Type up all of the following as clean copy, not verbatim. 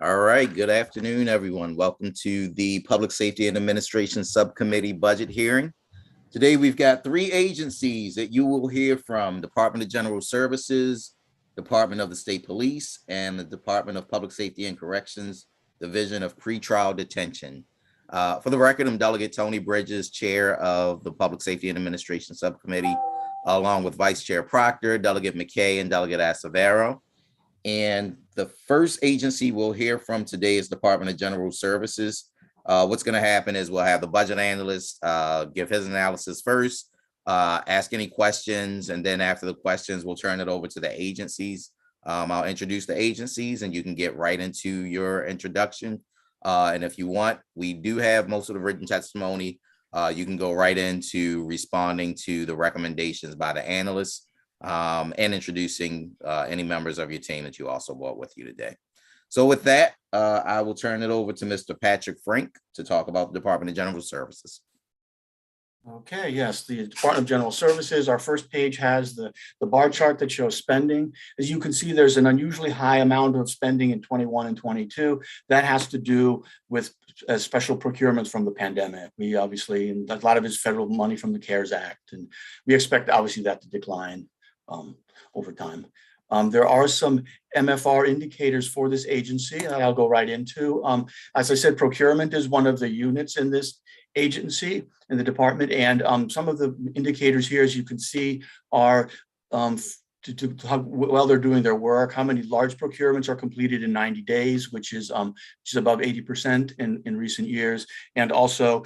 All right, good afternoon, everyone. Welcome to the Public Safety and Administration Subcommittee budget hearing. Today, we've got three agencies that you will hear from: Department of General Services, Department of the State Police, and the Department of Public Safety and Corrections, Division of Pretrial Detention. For the record, I'm Delegate Tony Bridges, Chair of the Public Safety and Administration Subcommittee, along with Vice Chair Proctor, Delegate McKay, and Delegate Acevero. And the first agency we'll hear from today is Department of General Services. What's going to happen is we'll have the budget analyst give his analysis first, ask any questions, and then after the questions, we'll turn it over to the agencies. I'll introduce the agencies, and you can get right into your introduction. And if you want, we do have most of the written testimony. You can go right into responding to the recommendations by the analysts. And introducing any members of your team that you also brought with you today. So with that, I will turn it over to Mr. Patrick Frank to talk about the Department of General Services. Okay, yes, the Department of General Services, our first page has the bar chart that shows spending. As you can see, there's an unusually high amount of spending in 21 and 22. That has to do with special procurements from the pandemic. We obviously, and a lot of it's federal money from the CARES Act, and we expect obviously that to decline over time. There are some MFR indicators for this agency that I'll go right into. As I said, procurement is one of the units in this agency, in the department, and some of the indicators here, as you can see, are to how well they're doing their work, how many large procurements are completed in 90 days, which is above 80% in recent years. And also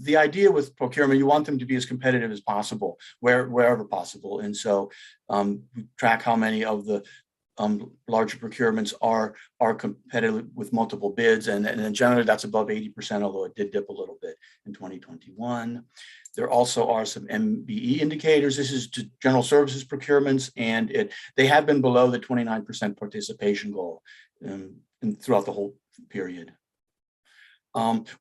the idea with procurement, you want them to be as competitive as possible, wherever possible. And so we track how many of the larger procurements are competitive with multiple bids, and then generally that's above 80%, although it did dip a little bit in 2021. There also are some MBE indicators. This is general services procurements, and they have been below the 29% participation goal throughout the whole period.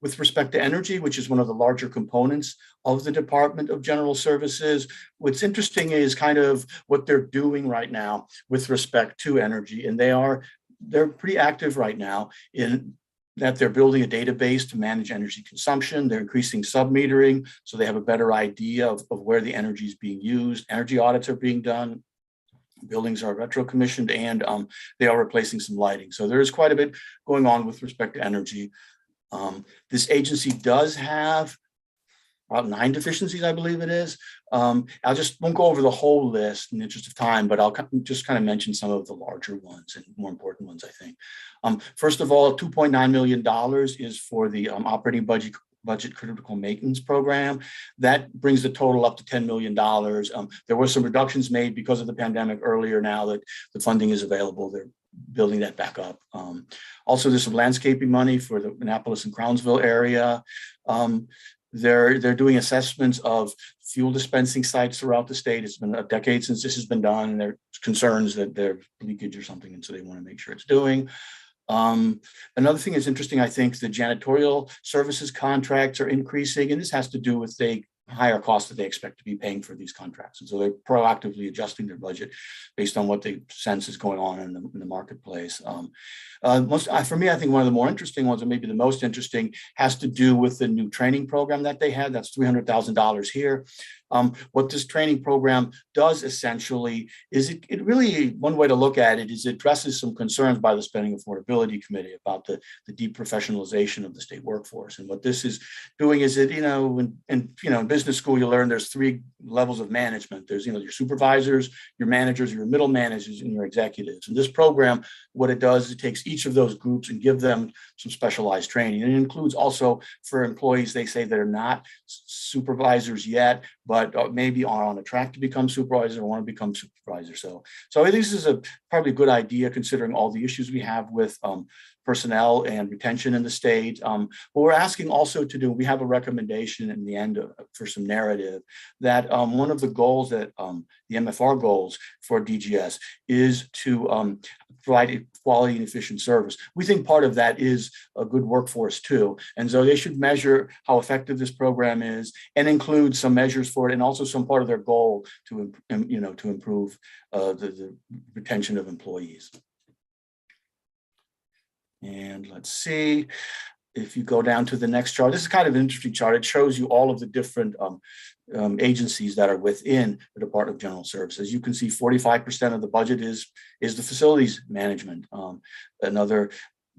With respect to energy, which is one of the larger components of the Department of General Services, what's interesting is kind of what they're doing right now with respect to energy. And they're pretty active right now in that they're building a database to manage energy consumption. They're increasing sub-metering, so they have a better idea of where the energy is being used. Energy audits are being done. Buildings are retro commissioned, and they are replacing some lighting. So there is quite a bit going on with respect to energy. This agency does have about 9 deficiencies, I believe it is. I just won't go over the whole list in the interest of time, but I'll just kind of mention some of the larger ones and more important ones, I think. First of all, $2.9 million is for the operating budget critical maintenance program. That brings the total up to $10 million. There were some reductions made because of the pandemic earlier. Now that the funding is available, they're building that back up. Also, there's some landscaping money for the Annapolis and Crownsville area. They're doing assessments of fuel dispensing sites throughout the state. It's been a decade since this has been done, and there's concerns that there's leakage or something, and so they want to make sure it's doing. Another thing is interesting, I think, the janitorial services contracts are increasing, and this has to do with the higher costs that they expect to be paying for these contracts. And so they're proactively adjusting their budget based on what they sense is going on in the marketplace. For me, I think one of the more interesting ones, and maybe the most interesting, has to do with the new training program that they had. That's $300,000 here. What this training program does essentially is it really, one way to look at it is it addresses some concerns by the Spending Affordability Committee about the deprofessionalization of the state workforce. And what this is doing is it, in business school, you learn there's 3 levels of management. There's, your supervisors, your managers, your middle managers, and your executives. And this program, what it does is it takes each of those groups and give them some specialized training. And it includes also for employees, they say they're not supervisors yet, but maybe are on a track to become supervisor or want to become supervisor. So this is probably a good idea considering all the issues we have with personnel and retention in the state. What we're asking also to do, we have a recommendation in the end for some narrative that one of the goals that the MFR goals for DGS is to provide a quality and efficient service. We think part of that is a good workforce too. And so they should measure how effective this program is and include some measures for it, and also some part of their goal to improve the retention of employees. And let's see. If you go down to the next chart, this is kind of an interesting chart. It shows you all of the different agencies that are within the Department of General Services. You can see 45% of the budget is the facilities management. Another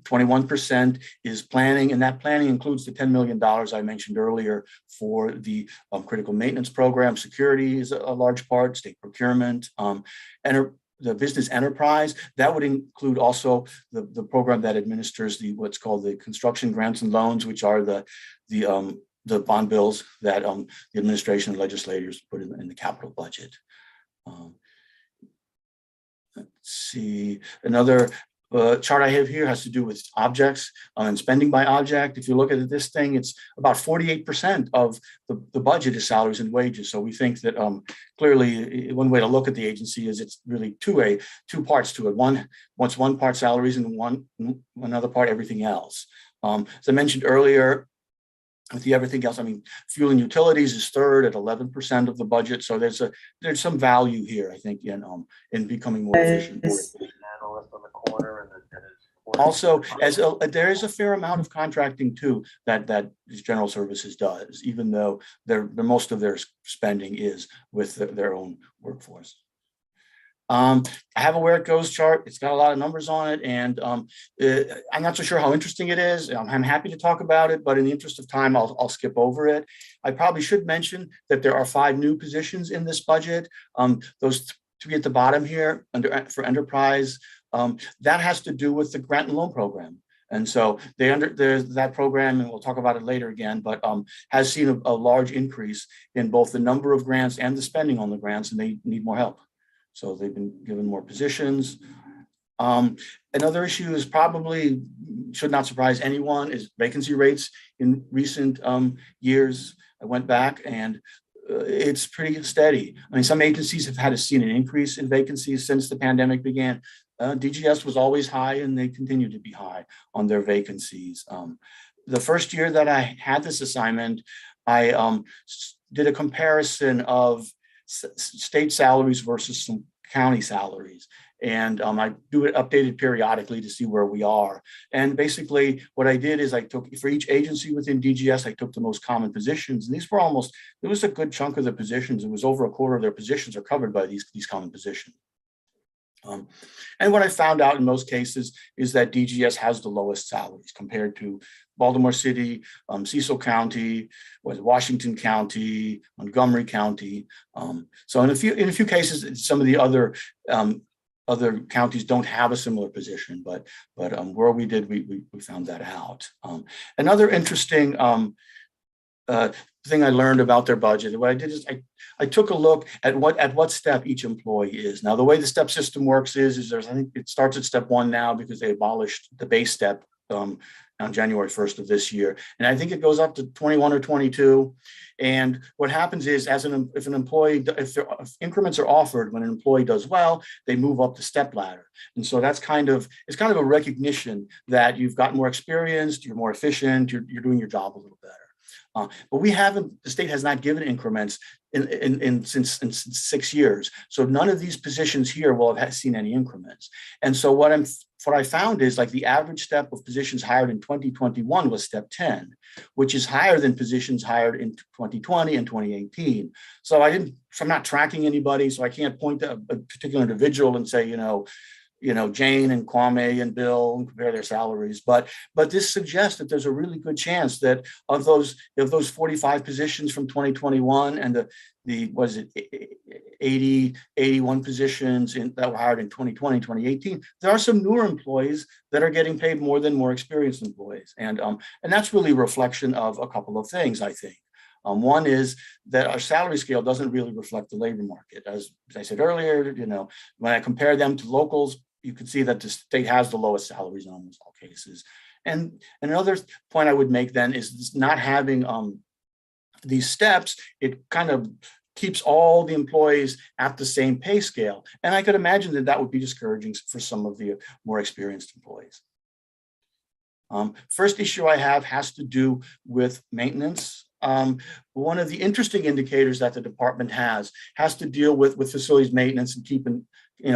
21% is planning, and that planning includes the $10 million I mentioned earlier for the critical maintenance program. Security is a large part, state procurement, and the business enterprise. That would include also the program that administers what's called the construction grants and loans, which are the bond bills that the administration and legislators put in the capital budget. Let's see, another chart I have here has to do with objects and spending by object. If you look at this thing, it's about 48% of the budget is salaries and wages. So we think that clearly one way to look at the agency is it's really two parts to it. One part salaries and another part everything else. As I mentioned earlier, with everything else, I mean, fuel and utilities is third at 11% of the budget. So there's some value here, I think, in becoming more efficient. Also, there is a fair amount of contracting too that General Services does, even though most of their spending is with their own workforce. I have a where it goes chart. It's got a lot of numbers on it, and I'm not so sure how interesting it is. I'm happy to talk about it, but in the interest of time, I'll skip over it. I probably should mention that there are 5 new positions in this budget. Those 3 at the bottom here for enterprise. That has to do with the grant and loan program. And so there's that program, and we'll talk about it later again, but has seen a large increase in both the number of grants and the spending on the grants, and they need more help. So they've been given more positions. Another issue is probably should not surprise anyone is vacancy rates in recent years. I went back and it's pretty steady. I mean, some agencies have seen an increase in vacancies since the pandemic began. DGS was always high, and they continue to be high on their vacancies. The first year that I had this assignment, I did a comparison of state salaries versus some county salaries. And I do it updated periodically to see where we are. And basically what I did is I took, for each agency within DGS, I took the most common positions. And these were it was a good chunk of the positions. It was over a quarter of their positions are covered by these common positions. And what I found out in most cases is that DGS has the lowest salaries compared to Baltimore City, Cecil County, Washington County, Montgomery County. So in a few cases, some of the other counties don't have a similar position, but where we did, we found that out. Another interesting thing I learned about their budget. What I did is I took a look at what step each employee is. Now, the way the step system works is I think it starts at step 1 now because they abolished the base step on January 1st of this year. And I think it goes up to 21 or 22. And what happens is if increments are offered when an employee does well, they move up the step ladder. And so it's kind of a recognition that you've got more experienced, you're more efficient, you're doing your job a little better. But the state has not given increments since 6 years. So none of these positions here will have seen any increments. And so what I found is like the average step of positions hired in 2021 was step 10, which is higher than positions hired in 2020 and 2018. So I'm not tracking anybody, so I can't point to a particular individual and say, Jane and Kwame and Bill and compare their salaries. But this suggests that there's a really good chance that of those 45 positions from 2021 and the 81 positions that were hired in 2020, 2018, there are some newer employees that are getting paid more than more experienced employees. And that's really a reflection of a couple of things, I think. One is that our salary scale doesn't really reflect the labor market. As I said earlier, when I compare them to locals, you can see that the state has the lowest salaries in almost all cases. And another point I would make then is not having these steps, it kind of keeps all the employees at the same pay scale. And I could imagine that would be discouraging for some of the more experienced employees. First issue I have has to do with maintenance. one of the interesting indicators that the department has to deal with facilities maintenance and keeping,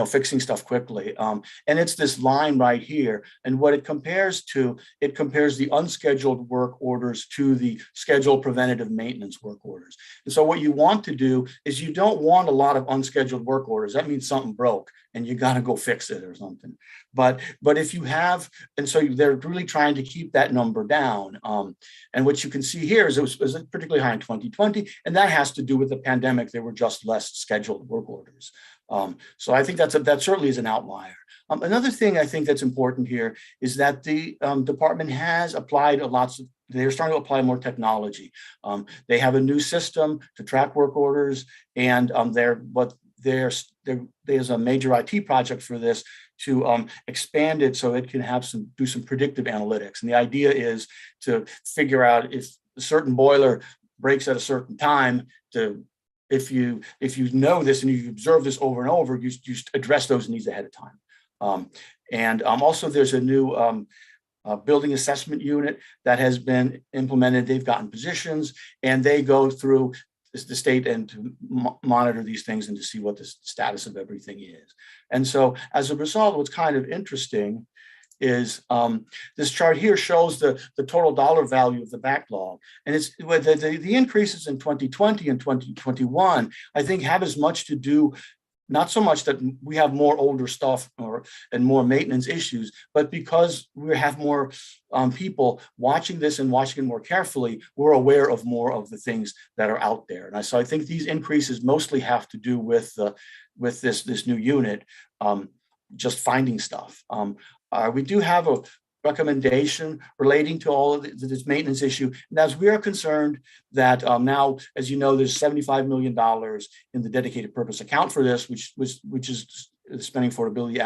fixing stuff quickly. And it's this line right here. And what it compares to, it compares the unscheduled work orders to the scheduled preventative maintenance work orders. And so what you want to do is you don't want a lot of unscheduled work orders. That means something broke and you got to go fix it or something. But if you have, and so they're really trying to keep that number down. And what you can see here is it was particularly high in 2020, and that has to do with the pandemic. There were just less scheduled work orders. So I think that certainly is an outlier. Another thing I think that's important here is that the department has applied they're starting to apply more technology. They have a new system to track work orders, and there's a major IT project for this to expand it so it can do some predictive analytics. And the idea is to figure out if a certain boiler breaks at a certain time, if you know this and you observe this over and over, you address those needs ahead of time. And also there's a new building assessment unit that has been implemented. They've gotten positions and they go through the state and to monitor these things and to see what the status of everything is. And so as a result, what's kind of interesting is this chart here shows the total dollar value of the backlog. And it's the increases in 2020 and 2021, I think, have as much to do, not so much that we have more older stuff and more maintenance issues, but because we have more people watching this and watching it more carefully, we're aware of more of the things that are out there. And so I think these increases mostly have to do with this new unit, just finding stuff. We do have a recommendation relating to all of this maintenance issue. And as we are concerned that now, as you know, there's $75 million in the dedicated purpose account for this, which is the spending affordability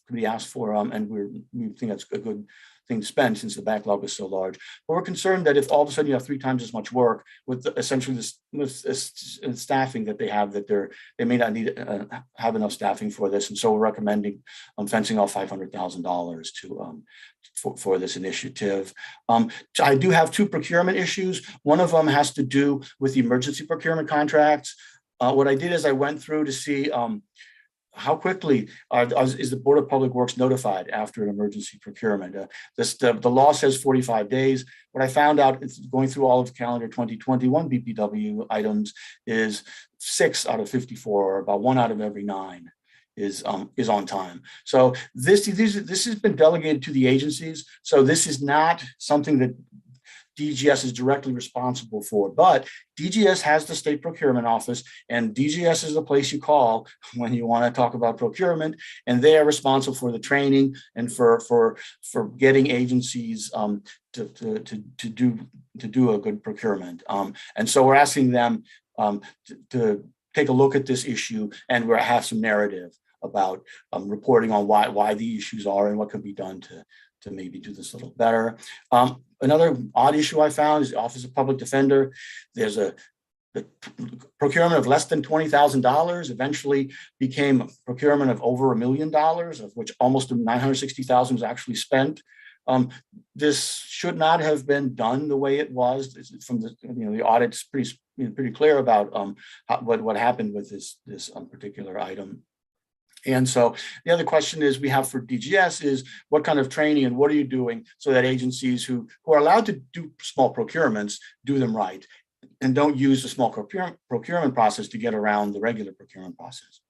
committee asked for, and we think that's a good thing to spend since the backlog is so large. But we're concerned that if all of a sudden you have 3 times as much work with essentially this staffing that they have, that they may not need have enough staffing for this, and so we're recommending fencing off $500,000 for this initiative. I do have 2 procurement issues. One of them has to do with the emergency procurement contracts. What I did is I went through to see how quickly is the Board of Public Works notified after an emergency procurement? The law says 45 days. What I found out is going through all of calendar 2021 BPW items is 6 out of 54, or about 1 out of every 9 is on time. So this has been delegated to the agencies. So this is not something that DGS is directly responsible for, but DGS has the state procurement office, and DGS is the place you call when you want to talk about procurement, and they are responsible for the training and for getting agencies to do a good procurement. And so we're asking them to take a look at this issue, and we'll have some narrative about reporting on why the issues are and what can be done to maybe do this a little better. Another odd issue I found is the Office of Public Defender. There's the procurement of less than $20,000 eventually became a procurement of over $1 million, of which almost $960,000 was actually spent. This should not have been done the way it was. From the audit's pretty clear about what happened with this particular item. And so the other question is we have for DGS is what kind of training and what are you doing so that agencies who are allowed to do small procurements do them right and don't use the small procurement process to get around the regular procurement process.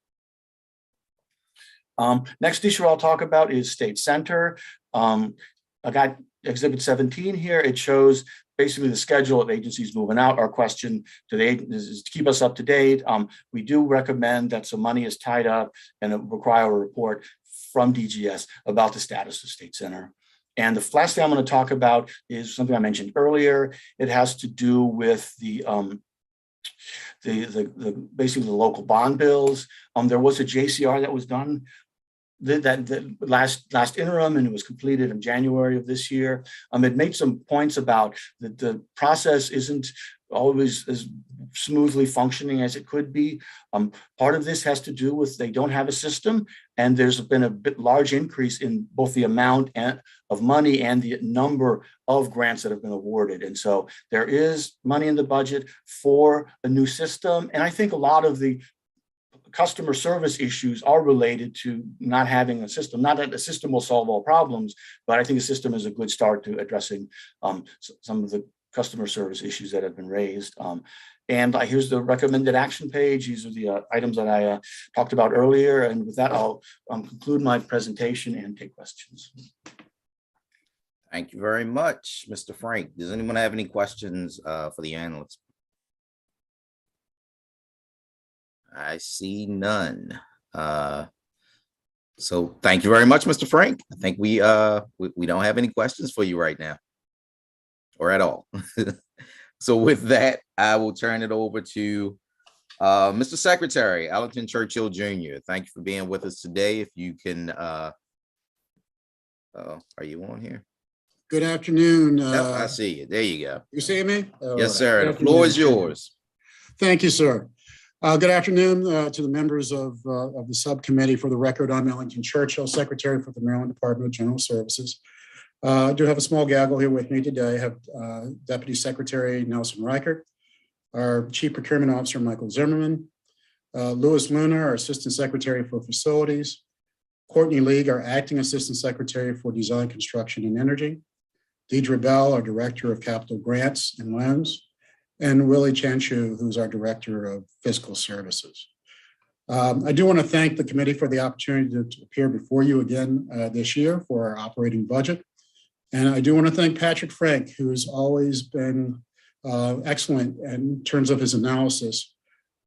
Next issue I'll talk about is State Center. I got Exhibit 17 here. It shows basically the schedule of agencies moving out. Our question to the agencies is to keep us up to date. We do recommend that some money is tied up and require a report from DGS about the status of State Center. And the last thing I'm going to talk about is something I mentioned earlier. It has to do with basically the local bond bills. There was a JCR that was done that last interim, and it was completed in January of this year. It made some points about that the process isn't always as smoothly functioning as it could be. Part of this has to do with they don't have a system, and there's been a large increase in both the amount of money and the number of grants that have been awarded. And so there is money in the budget for a new system. And I think a lot of the customer service issues are related to not having a system. Not that the system will solve all problems, but I think the system is a good start to addressing some of the customer service issues that have been raised. And here's the recommended action page. These are the items that I talked about earlier. And with that, I'll conclude my presentation and take questions. Thank you very much, Mr. Frank. Does anyone have any questions for the analyst? I see none. So thank you very much, Mr. Frank. I think we don't have any questions for you right now, or at all. So with that, I will turn it over to Mr. Secretary, Allington Churchill Jr. Thank you for being with us today. If you can, are you on here? Good afternoon. Yep, I see you. There you go. You see me? Yes, sir. The floor is yours. Thank you, sir. Good afternoon to the members of the subcommittee. For the record, I'm Allington Churchill, Secretary for the Maryland Department of General Services. I do have a small gaggle here with me today. I have Deputy Secretary Nelson Reichert, our Chief Procurement Officer Michael Zimmerman, Louis Luna, our Assistant Secretary for Facilities, Courtney League, our Acting Assistant Secretary for Design, Construction, and Energy, Deidre Bell, our Director of Capital Grants and Loans, and Willie Chanchu, who's our Director of Fiscal Services. I do want to thank the committee for the opportunity to appear before you again this year for our operating budget. And I do want to thank Patrick Frank, who's always been excellent in terms of his analysis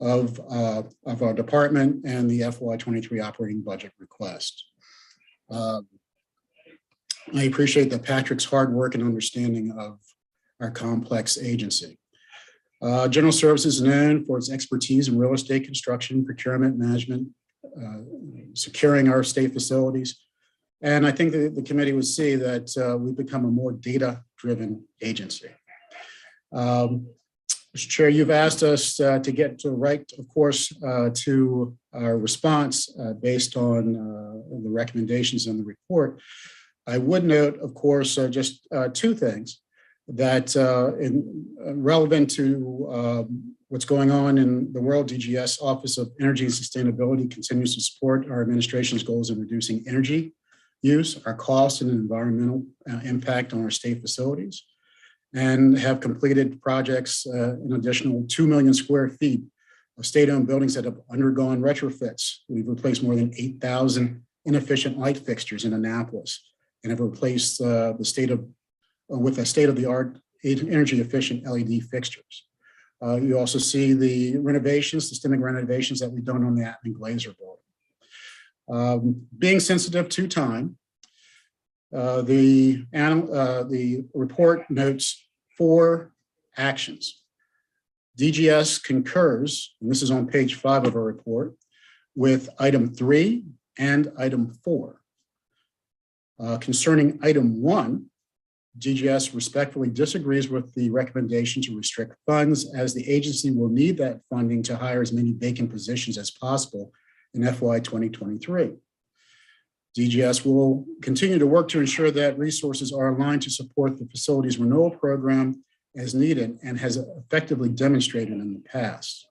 of our department and the FY23 operating budget request. I appreciate that Patrick's hard work and understanding of our complex agency. General Services is known for its expertise in real estate construction, procurement, management, securing our state facilities. And I think the committee would see that we've become a more data-driven agency. Mr. Chair, you've asked us to get to right, of course, to our response based on the recommendations in the report. I would note, of course, just two things that relevant to what's going on in the world. DGS Office of Energy and Sustainability continues to support our administration's goals in reducing energy use, our costs, and environmental impact on our state facilities, and have completed projects, an additional 2 million square feet of state-owned buildings that have undergone retrofits. We've replaced more than 8,000 inefficient light fixtures in Annapolis and have replaced with a state-of-the-art energy-efficient LED fixtures. You also see the renovations, systemic renovations that we've done on the Atman Glazer building. Being sensitive to time, the report notes 4 actions. DGS concurs, and this is on page 5 of our report, with item 3 and item 4. Concerning item 1, DGS respectfully disagrees with the recommendation to restrict funds, as the agency will need that funding to hire as many vacant positions as possible in FY 2023. DGS will continue to work to ensure that resources are aligned to support the facilities renewal program as needed and has effectively demonstrated in the past.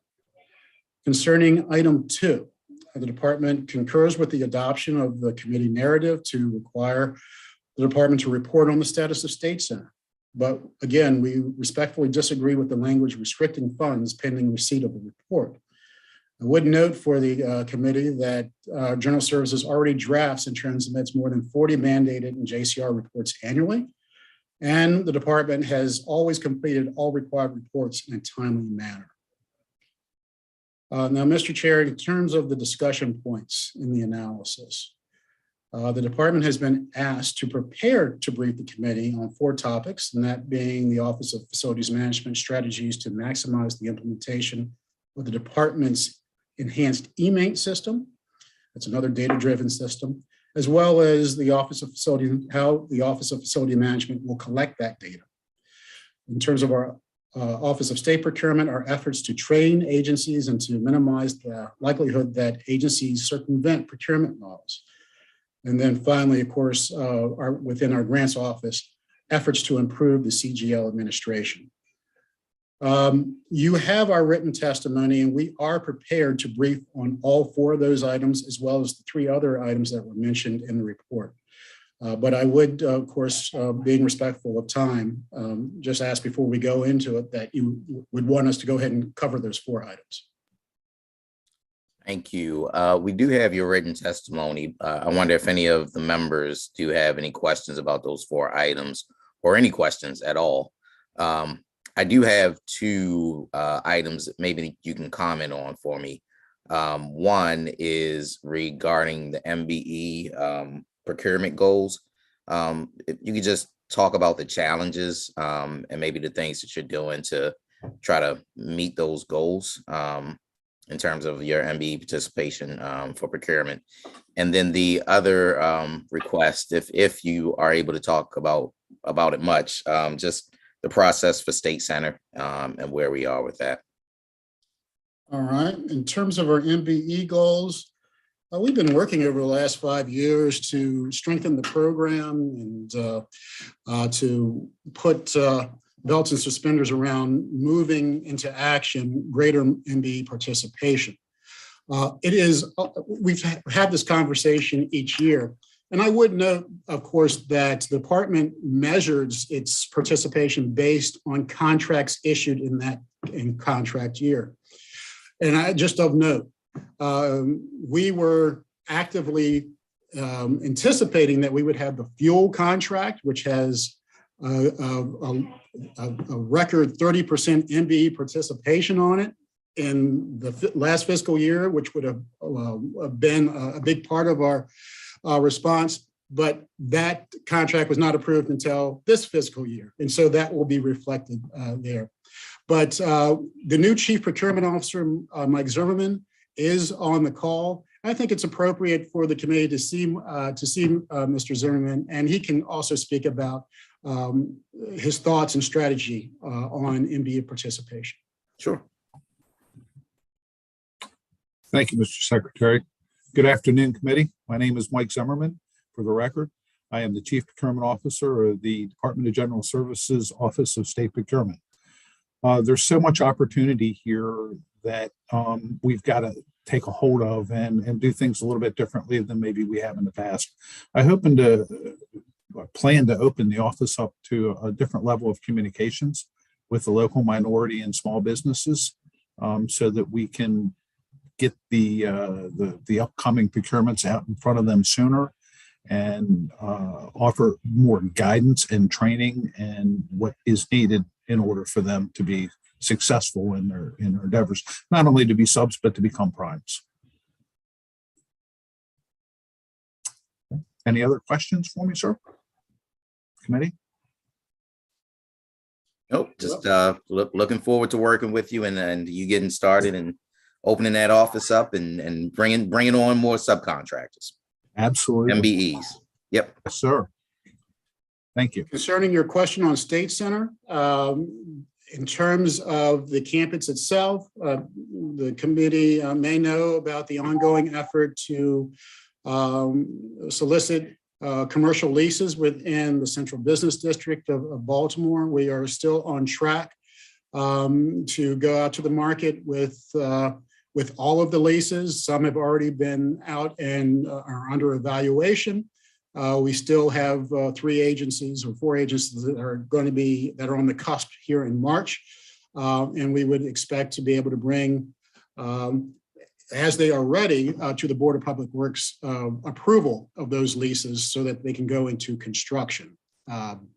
Concerning item 2, the department concurs with the adoption of the committee narrative to require the department to report on the status of State Center. But again, we respectfully disagree with the language restricting funds pending receipt of the report. I would note for the committee that General Services already drafts and transmits more than 40 mandated and JCR reports annually, and the department has always completed all required reports in a timely manner. Now, Mr. Chair, in terms of the discussion points in the analysis, the department has been asked to prepare to brief the committee on 4 topics, and that being the Office of Facilities Management strategies to maximize the implementation of the department's enhanced eMaint system. That's another data-driven system, as well as the Office of Facility, how the Office of Facility Management will collect that data. In terms of our Office of State Procurement are efforts to train agencies and to minimize the likelihood that agencies circumvent procurement laws. And then finally, of course, within our grants office, efforts to improve the CGL administration. You have our written testimony, and we are prepared to brief on all 4 of those items, as well as the 3 other items that were mentioned in the report. But I would, of course, being respectful of time, just ask before we go into it that you would want us to go ahead and cover those 4 items. Thank you. We do have your written testimony. I wonder if any of the members do have any questions about those 4 items or any questions at all. I do have 2 items that maybe you can comment on for me. One is regarding the MBE procurement goals. If you could just talk about the challenges and maybe the things that you're doing to try to meet those goals in terms of your MBE participation for procurement. And then the other request, if you are able to talk about it much, just the process for State Center and where we are with that. All right. In terms of our MBE goals, we've been working over the last 5 years to strengthen the program and to put belts and suspenders around moving into action greater MBE participation. We've had this conversation each year. And I would note, of course, that the department measures its participation based on contracts issued in contract year. And I just of note, we were actively anticipating that we would have the fuel contract, which has a record 30% MBE participation on it in the last fiscal year, which would have been a big part of our response, but that contract was not approved until this fiscal year. And so that will be reflected there. But the new Chief Procurement Officer, Mike Zimmerman, is on the call. I think it's appropriate for the committee to see Mr. Zimmerman, and he can also speak about his thoughts and strategy on MBE participation. Sure. Thank you, Mr. Secretary. Good afternoon, committee. My name is Mike Zimmerman. For the record, I am the Chief Procurement Officer of the Department of General Services Office of State Procurement. There's so much opportunity here that we've got to take a hold of and do things a little bit differently than maybe we have in the past. I plan to open the office up to a different level of communications with the local minority and small businesses so that we can get the upcoming procurements out in front of them sooner and offer more guidance and training and what is needed in order for them to be successful in their endeavors, not only to be subs, but to become primes. Any other questions for me, sir? Committee? Nope, just looking forward to working with you and you getting started and opening that office up and bringing on more subcontractors. Absolutely. MBEs. Yep. Yes, sir. Thank you. Concerning your question on State Center, in terms of the campus itself, the committee may know about the ongoing effort to solicit commercial leases within the Central Business District of Baltimore. We are still on track to go out to the market with all of the leases. Some have already been out and are under evaluation. We still have 3 agencies or 4 agencies that are on the cusp here in March. And we would expect to be able to bring, as they are ready, to the Board of Public Works approval of those leases so that they can go into construction. And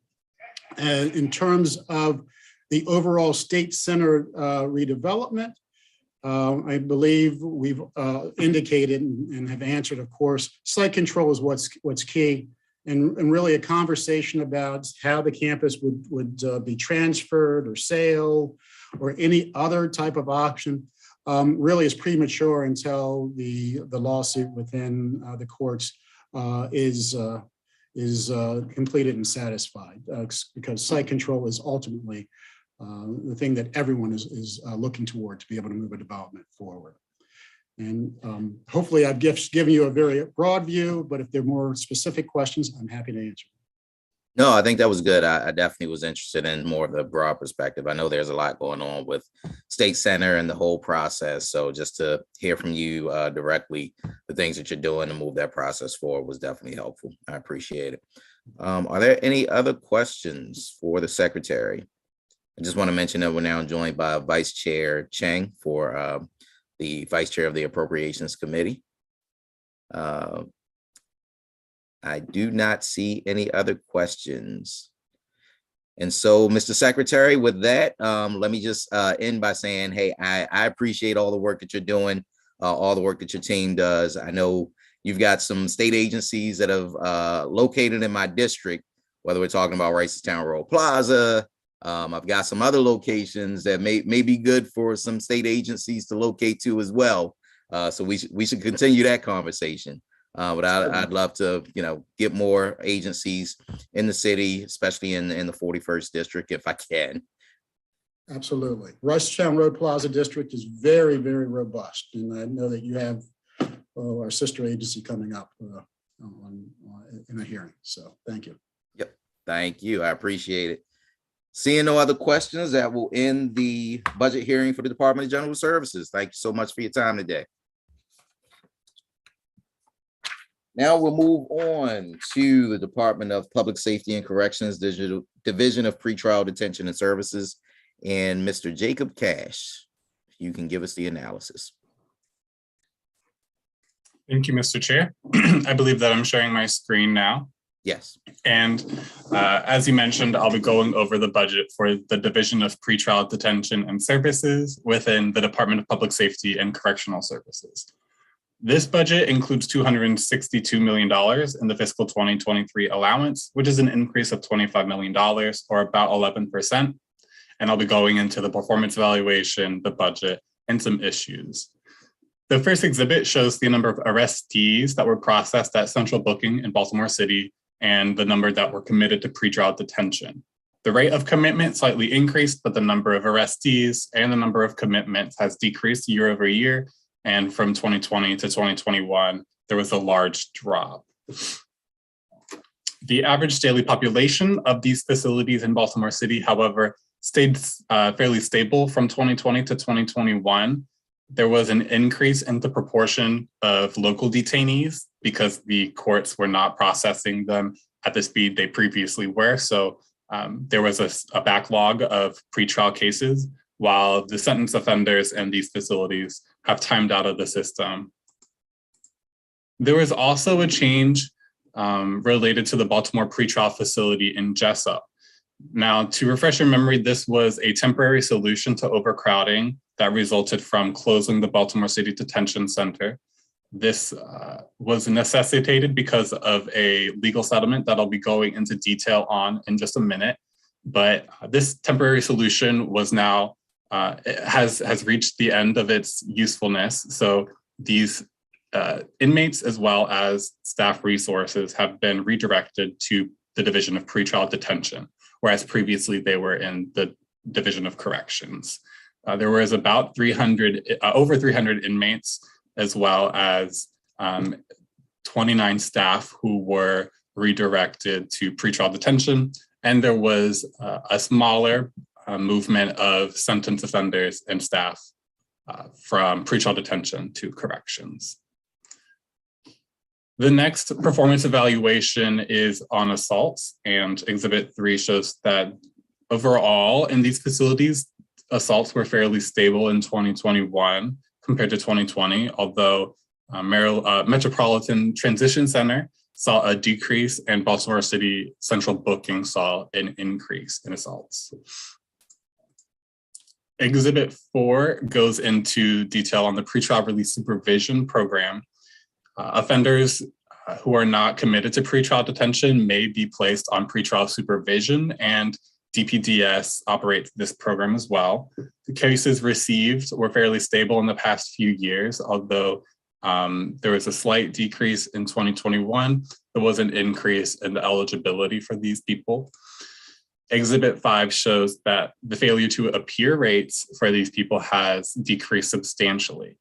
in terms of the overall State Center redevelopment, I believe we've indicated and have answered, of course, site control is what's key, and really a conversation about how the campus would be transferred or sale or any other type of option really is premature until the lawsuit within the courts is completed and satisfied, because site control is ultimately the thing that everyone is looking toward to be able to move a development forward. And hopefully I've given you a very broad view, but if there are more specific questions, I'm happy to answer. No, I think that was good. I definitely was interested in more of the broad perspective. I know there's a lot going on with State Center and the whole process. So just to hear from you directly, the things that you're doing to move that process forward was definitely helpful. I appreciate it. Are there any other questions for the Secretary? I just want to mention that we're now joined by Vice Chair Cheng for the Vice Chair of the Appropriations Committee. I do not see any other questions. And so, Mr. Secretary, with that, let me just end by saying, hey, I appreciate all the work that you're doing, all the work that your team does. I know you've got some state agencies that have located in my district, whether we're talking about Ricestown Road Plaza. I've got some other locations that may be good for some state agencies to locate to as well. So we should continue that conversation. But I'd love to, get more agencies in the city, especially in the 41st district, if I can. Absolutely. Ricestown Road Plaza District is very, very robust. And I know that you have our sister agency coming up in a hearing. So thank you. Yep. Thank you. I appreciate it. Seeing no other questions, that will end the budget hearing for the Department of General Services. Thank you so much for your time today. Now we'll move on to the Department of Public Safety and Corrections, Division of Pretrial Detention and Services, and Mr. Jacob Cash. You can give us the analysis. Thank you, Mr. Chair. I believe that I'm sharing my screen now. Yes. And as you mentioned, I'll be going over the budget for the Division of Pretrial Detention and Services within the Department of Public Safety and Correctional Services. This budget includes $262 million in the fiscal 2023 allowance, which is an increase of $25 million or about 11%. And I'll be going into the performance evaluation, the budget, and some issues. The first exhibit shows the number of arrestees that were processed at central booking in Baltimore City and the number that were committed to pretrial detention. The rate of commitment slightly increased, but the number of arrestees and the number of commitments has decreased year over year. And from 2020 to 2021, there was a large drop. The average daily population of these facilities in Baltimore City, however, stayed fairly stable from 2020 to 2021. There was an increase in the proportion of local detainees because the courts were not processing them at the speed they previously were. So there was a backlog of pretrial cases, while the sentence offenders in these facilities have timed out of the system. There was also a change related to the Baltimore pretrial facility in Jessup. Now, to refresh your memory, this was a temporary solution to overcrowding that resulted from closing the Baltimore City Detention Center. This was necessitated because of a legal settlement that I'll be going into detail on in just a minute. But this temporary solution was now has reached the end of its usefulness. So these inmates as well as staff resources have been redirected to the Division of Pretrial Detention, whereas previously they were in the Division of Corrections. There was about over 300 inmates, as well as 29 staff who were redirected to pretrial detention. And there was a smaller movement of sentence offenders and staff from pretrial detention to corrections. The next performance evaluation is on assaults, and Exhibit 3 shows that overall in these facilities, assaults were fairly stable in 2021 compared to 2020, although Metropolitan Transition Center saw a decrease and Baltimore City Central Booking saw an increase in assaults. Exhibit 4 goes into detail on the pretrial release supervision program. Offenders who are not committed to pretrial detention may be placed on pretrial supervision, and DPDS operates this program as well. The cases received were fairly stable in the past few years, although there was a slight decrease in 2021. There was an increase in the eligibility for these people. Exhibit 5 shows that the failure to appear rates for these people has decreased substantially.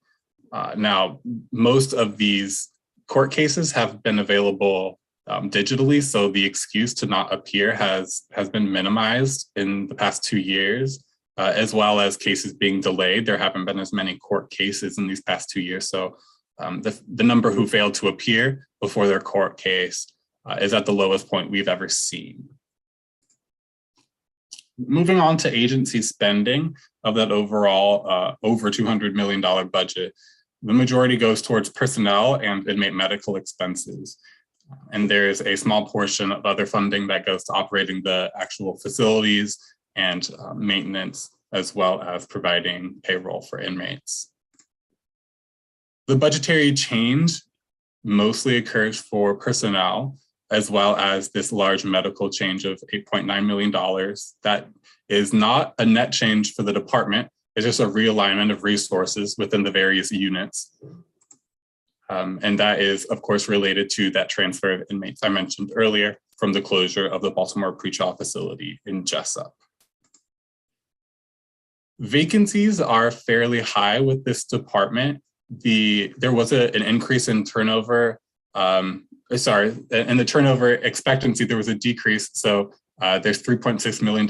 Now, most of these court cases have been available digitally, so the excuse to not appear has been minimized in the past 2 years, as well as cases being delayed. There haven't been as many court cases in these past 2 years, so the number who failed to appear before their court case is at the lowest point we've ever seen. Moving on to agency spending of that overall over $200 million budget, the majority goes towards personnel and inmate medical expenses. And there is a small portion of other funding that goes to operating the actual facilities and maintenance, as well as providing payroll for inmates. The budgetary change mostly occurs for personnel, as well as this large medical change of $8.9 million. That is not a net change for the department. It's just a realignment of resources within the various units. And that is, of course, related to that transfer of inmates I mentioned earlier from the closure of the Baltimore pretrial facility in Jessup. Vacancies are fairly high with this department. There was an increase in turnover. In the turnover expectancy, there was a decrease. So there's $3.6 million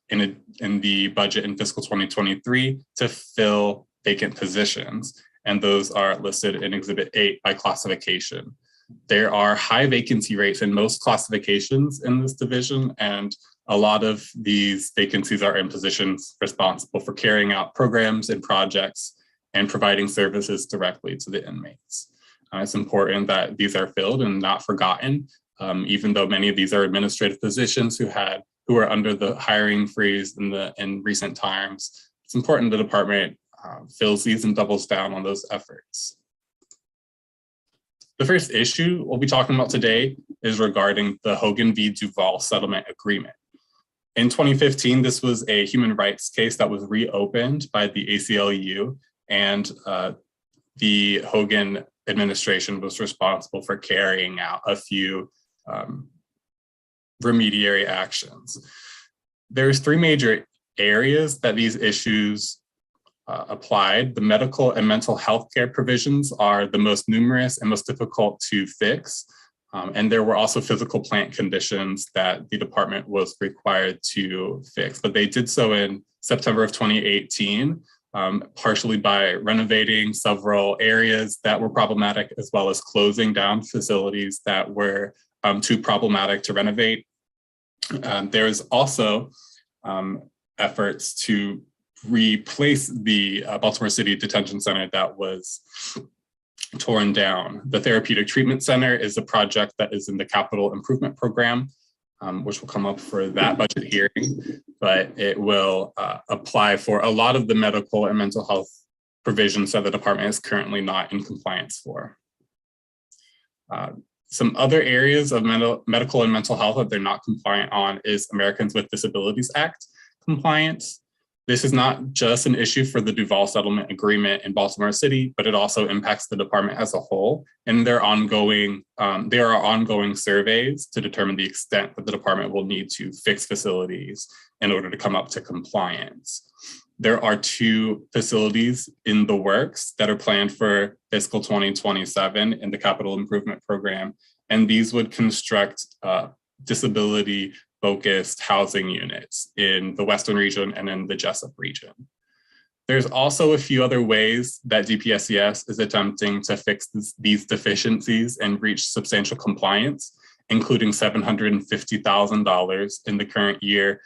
in the budget in fiscal 2023 to fill vacant positions. And those are listed in Exhibit 8 by classification. There are high vacancy rates in most classifications in this division, and a lot of these vacancies are in positions responsible for carrying out programs and projects and providing services directly to the inmates. It's important that these are filled and not forgotten, even though many of these are administrative positions who are under the hiring freeze in recent times. It's important the department fills these and doubles down on those efforts. The first issue we'll be talking about today is regarding the Hogan v. Duvall settlement agreement. In 2015, this was a human rights case that was reopened by the ACLU, and the Hogan administration was responsible for carrying out a few remediary actions. There's 3 major areas that these issues applied. The medical and mental health care provisions are the most numerous and most difficult to fix. And there were also physical plant conditions that the department was required to fix, but they did so in September of 2018, partially by renovating several areas that were problematic, as well as closing down facilities that were too problematic to renovate. There's also efforts to replace the Baltimore City Detention Center that was torn down. The Therapeutic Treatment Center is a project that is in the Capital Improvement Program, which will come up for that budget hearing, but it will apply for a lot of the medical and mental health provisions that the department is currently not in compliance for. Some other areas of medical and mental health that they're not compliant on is Americans with Disabilities Act compliance. This is not just an issue for the Duvall settlement agreement in Baltimore City, but it also impacts the department as a whole. And there are ongoing surveys to determine the extent that the department will need to fix facilities in order to come up to compliance. There are 2 facilities in the works that are planned for fiscal 2027 in the Capital Improvement Program, and these would construct disability-focused housing units in the Western region and in the Jessup region. There's also a few other ways that DPSCS is attempting to fix these deficiencies and reach substantial compliance, including $750,000 in the current year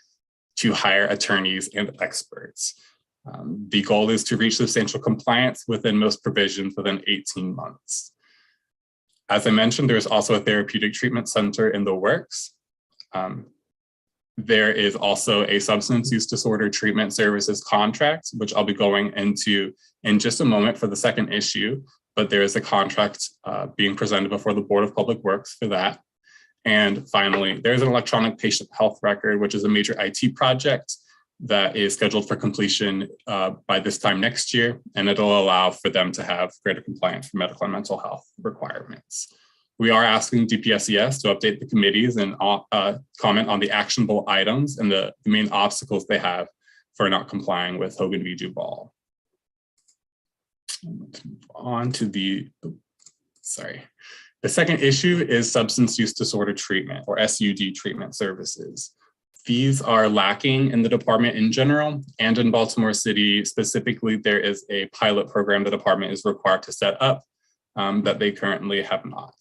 to hire attorneys and experts. The goal is to reach substantial compliance within most provisions within 18 months. As I mentioned, there's also a therapeutic treatment center in the works. There is also a substance use disorder treatment services contract, which I'll be going into in just a moment for the second issue, but there is a contract being presented before the Board of Public Works for that. And finally, there's an electronic patient health record, which is a major IT project that is scheduled for completion by this time next year, and it'll allow for them to have greater compliance for medical and mental health requirements. We are asking DPSES to update the committees and comment on the actionable items and the main obstacles they have for not complying with Hogan v. Duvall. Let's move on to the second issue is substance use disorder treatment, or SUD treatment services. These are lacking in the department in general, and in Baltimore City specifically, there is a pilot program the department is required to set up that they currently have not.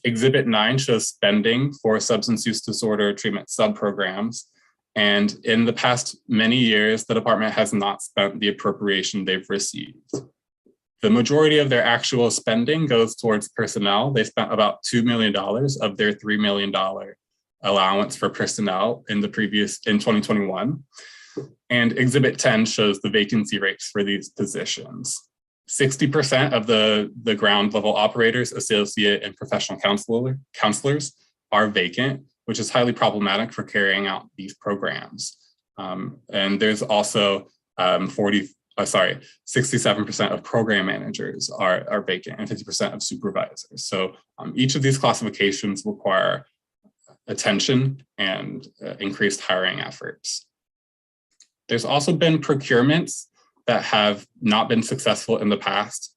Exhibit 9 shows spending for substance use disorder treatment subprograms. And in the past many years, the department has not spent the appropriation they've received. The majority of their actual spending goes towards personnel. They spent about $2 million of their $3 million allowance for personnel in 2021. And Exhibit 10 shows the vacancy rates for these positions. 60% of the ground level operators, associate, and professional counselors are vacant, which is highly problematic for carrying out these programs. And there's also 67% of program managers are vacant and 50% of supervisors. So each of these classifications require attention and increased hiring efforts. There's also been procurements that have not been successful in the past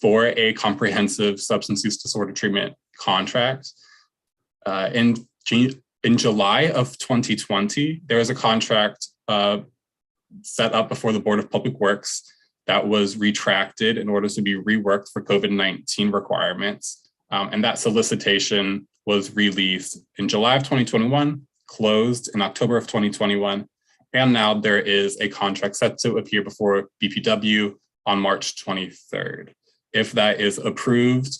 for a comprehensive substance use disorder treatment contract. In July of 2020, there was a contract set up before the Board of Public Works that was retracted in order to be reworked for COVID-19 requirements. And that solicitation was released in July of 2021, closed in October of 2021. And now there is a contract set to appear before BPW on March 23rd. If that is approved,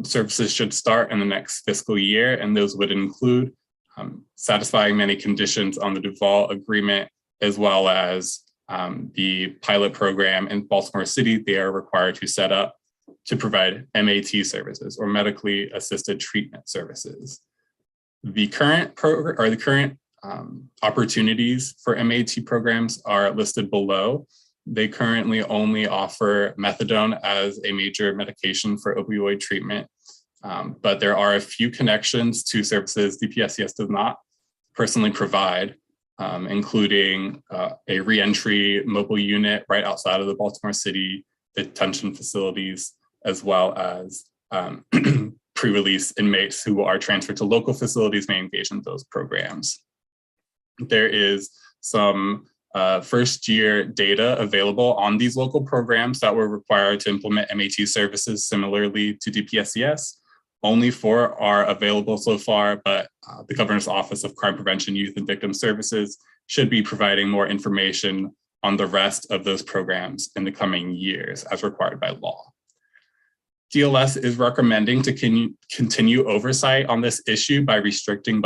services should start in the next fiscal year, and those would include satisfying many conditions on the Duvall agreement, as well as the pilot program in Baltimore City they are required to set up to provide MAT services, or medically assisted treatment services. The current program, or the current opportunities for MAT programs are listed below. They currently only offer methadone as a major medication for opioid treatment, but there are a few connections to services DPSES does not personally provide, including a reentry mobile unit right outside of the Baltimore City detention facilities, as well as pre-release inmates who are transferred to local facilities may engage in those programs. There is some first year data available on these local programs that were required to implement MAT services similarly to DPSES. Only 4 are available so far, but the Governor's Office of Crime Prevention, Youth and Victim Services should be providing more information on the rest of those programs in the coming years as required by law. DLS is recommending to continue oversight on this issue by restricting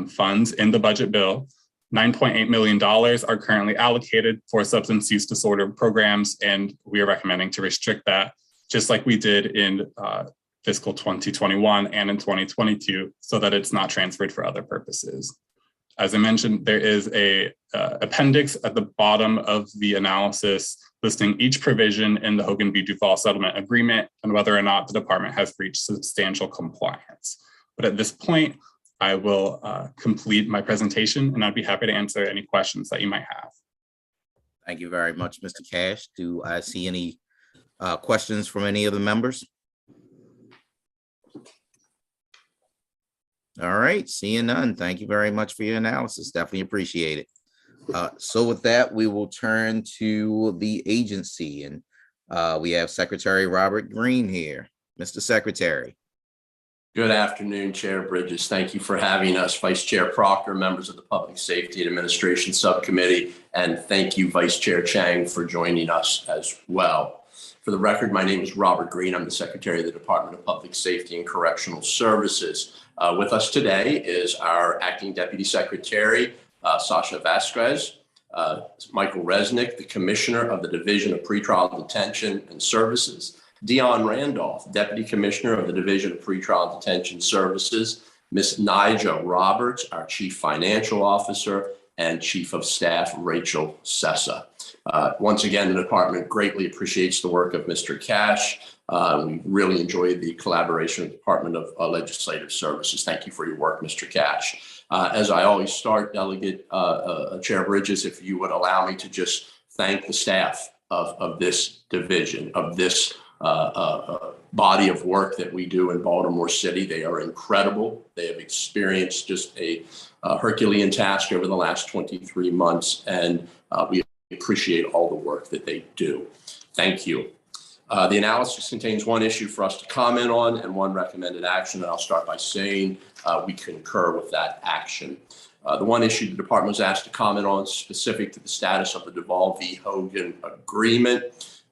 funds in the budget bill. $9.8 million are currently allocated for substance use disorder programs, and we are recommending to restrict that, just like we did in fiscal 2021 and in 2022, so that it's not transferred for other purposes. As I mentioned, there is a appendix at the bottom of the analysis listing each provision in the Hogan v. Duvall settlement agreement and whether or not the department has reached substantial compliance. But at this point, I will complete my presentation, and I'd be happy to answer any questions that you might have. Thank you very much, Mr. Cash. Do I see any questions from any of the members? All right, seeing none. Thank you very much for your analysis. Definitely appreciate it. So with that, we will turn to the agency, and we have Secretary Robert Green here. Mr. Secretary. Good afternoon, Chair Bridges. Thank you for having us, Vice Chair Proctor, members of the Public Safety and Administration Subcommittee, and thank you, Vice Chair Chang, for joining us as well. For the record, my name is Robert Green. I'm the Secretary of the Department of Public Safety and Correctional Services. With us today is our Acting Deputy Secretary, Sasha Vasquez, Michael Resnick, the Commissioner of the Division of Pretrial Detention and Services, Dion Randolph, Deputy Commissioner of the Division of Pretrial Detention Services, Ms. Nigel Roberts, our Chief Financial Officer, and Chief of Staff Rachel Sessa. Once again, the department greatly appreciates the work of Mr. Cash. We really enjoyed the collaboration with the Department of Legislative Services. Thank you for your work, Mr. Cash. As I always start, Delegate Chair Bridges, if you would allow me to just thank the staff of this division, of this body of work that we do in Baltimore City. They are incredible. They have experienced just a Herculean task over the last 23 months, and we appreciate all the work that they do. Thank you. The analysis contains one issue for us to comment on and one recommended action, and I'll start by saying we concur with that action. The one issue the department was asked to comment on specific to the status of the Duvall v. Hogan agreement.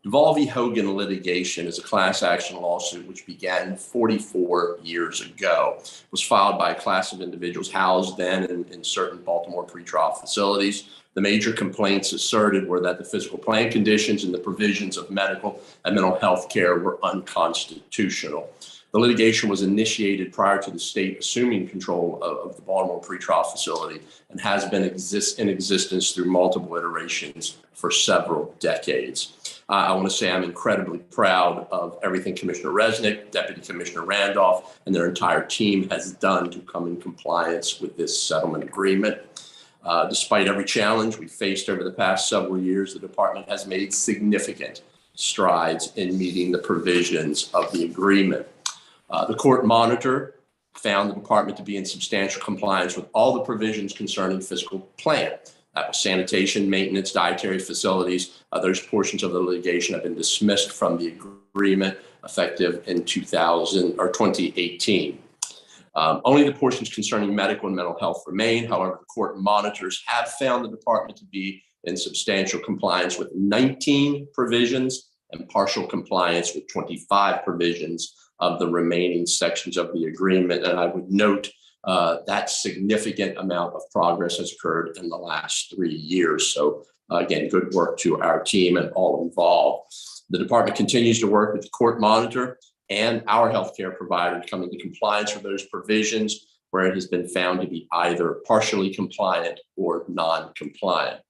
Duvall v. Hogan litigation is a class action lawsuit which began 44 years ago. It was filed by a class of individuals housed then in certain Baltimore pretrial facilities. The major complaints asserted were that the physical plan conditions and the provisions of medical and mental health care were unconstitutional. The litigation was initiated prior to the state assuming control of the Baltimore pretrial facility and has been in existence through multiple iterations for several decades. I want to say I'm incredibly proud of everything Commissioner Resnick, Deputy Commissioner Randolph, and their entire team has done to come in compliance with this settlement agreement. Despite every challenge we faced over the past several years, the department has made significant strides in meeting the provisions of the agreement. The court monitor found the department to be in substantial compliance with all the provisions concerning fiscal plan. That was sanitation, maintenance, dietary facilities. Those portions of the litigation have been dismissed from the agreement effective in 2018. Only the portions concerning medical and mental health remain. However, the court monitors have found the department to be in substantial compliance with 19 provisions and partial compliance with 25 provisions of the remaining sections of the agreement. And I would note that significant amount of progress has occurred in the last 3 years. So again, good work to our team and all involved. The department continues to work with the court monitor and our healthcare provider to come into compliance with those provisions where it has been found to be either partially compliant or non-compliant.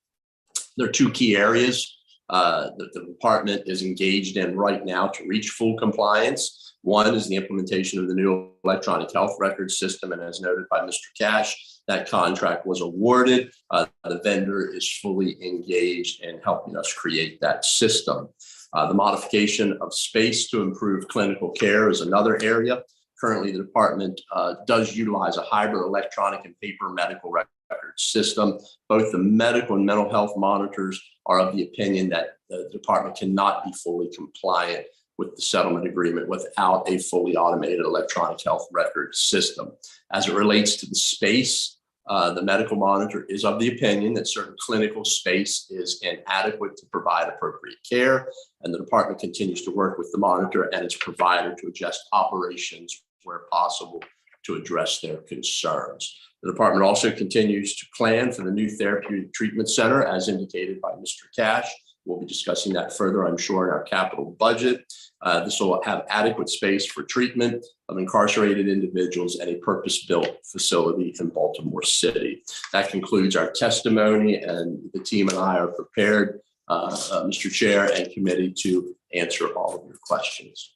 There are two key areas that the department is engaged in right now to reach full compliance. One is the implementation of the new electronic health record system, and as noted by Mr. Cash, that contract was awarded. The vendor is fully engaged in helping us create that system. The modification of space to improve clinical care is another area. Currently, the department does utilize a hybrid electronic and paper medical record system. Both the medical and mental health monitors are of the opinion that the department cannot be fully compliant with the settlement agreement without a fully automated electronic health record system. As it relates to the space, the medical monitor is of the opinion that certain clinical space is inadequate to provide appropriate care, and the department continues to work with the monitor and its provider to adjust operations where possible to address their concerns. The department also continues to plan for the new therapeutic treatment center as indicated by Mr. Cash. We'll be discussing that further, I'm sure, in our capital budget. This will have adequate space for treatment of incarcerated individuals and a purpose-built facility in Baltimore City. That concludes our testimony, and the team and I are prepared, Mr. Chair and committee, to answer all of your questions.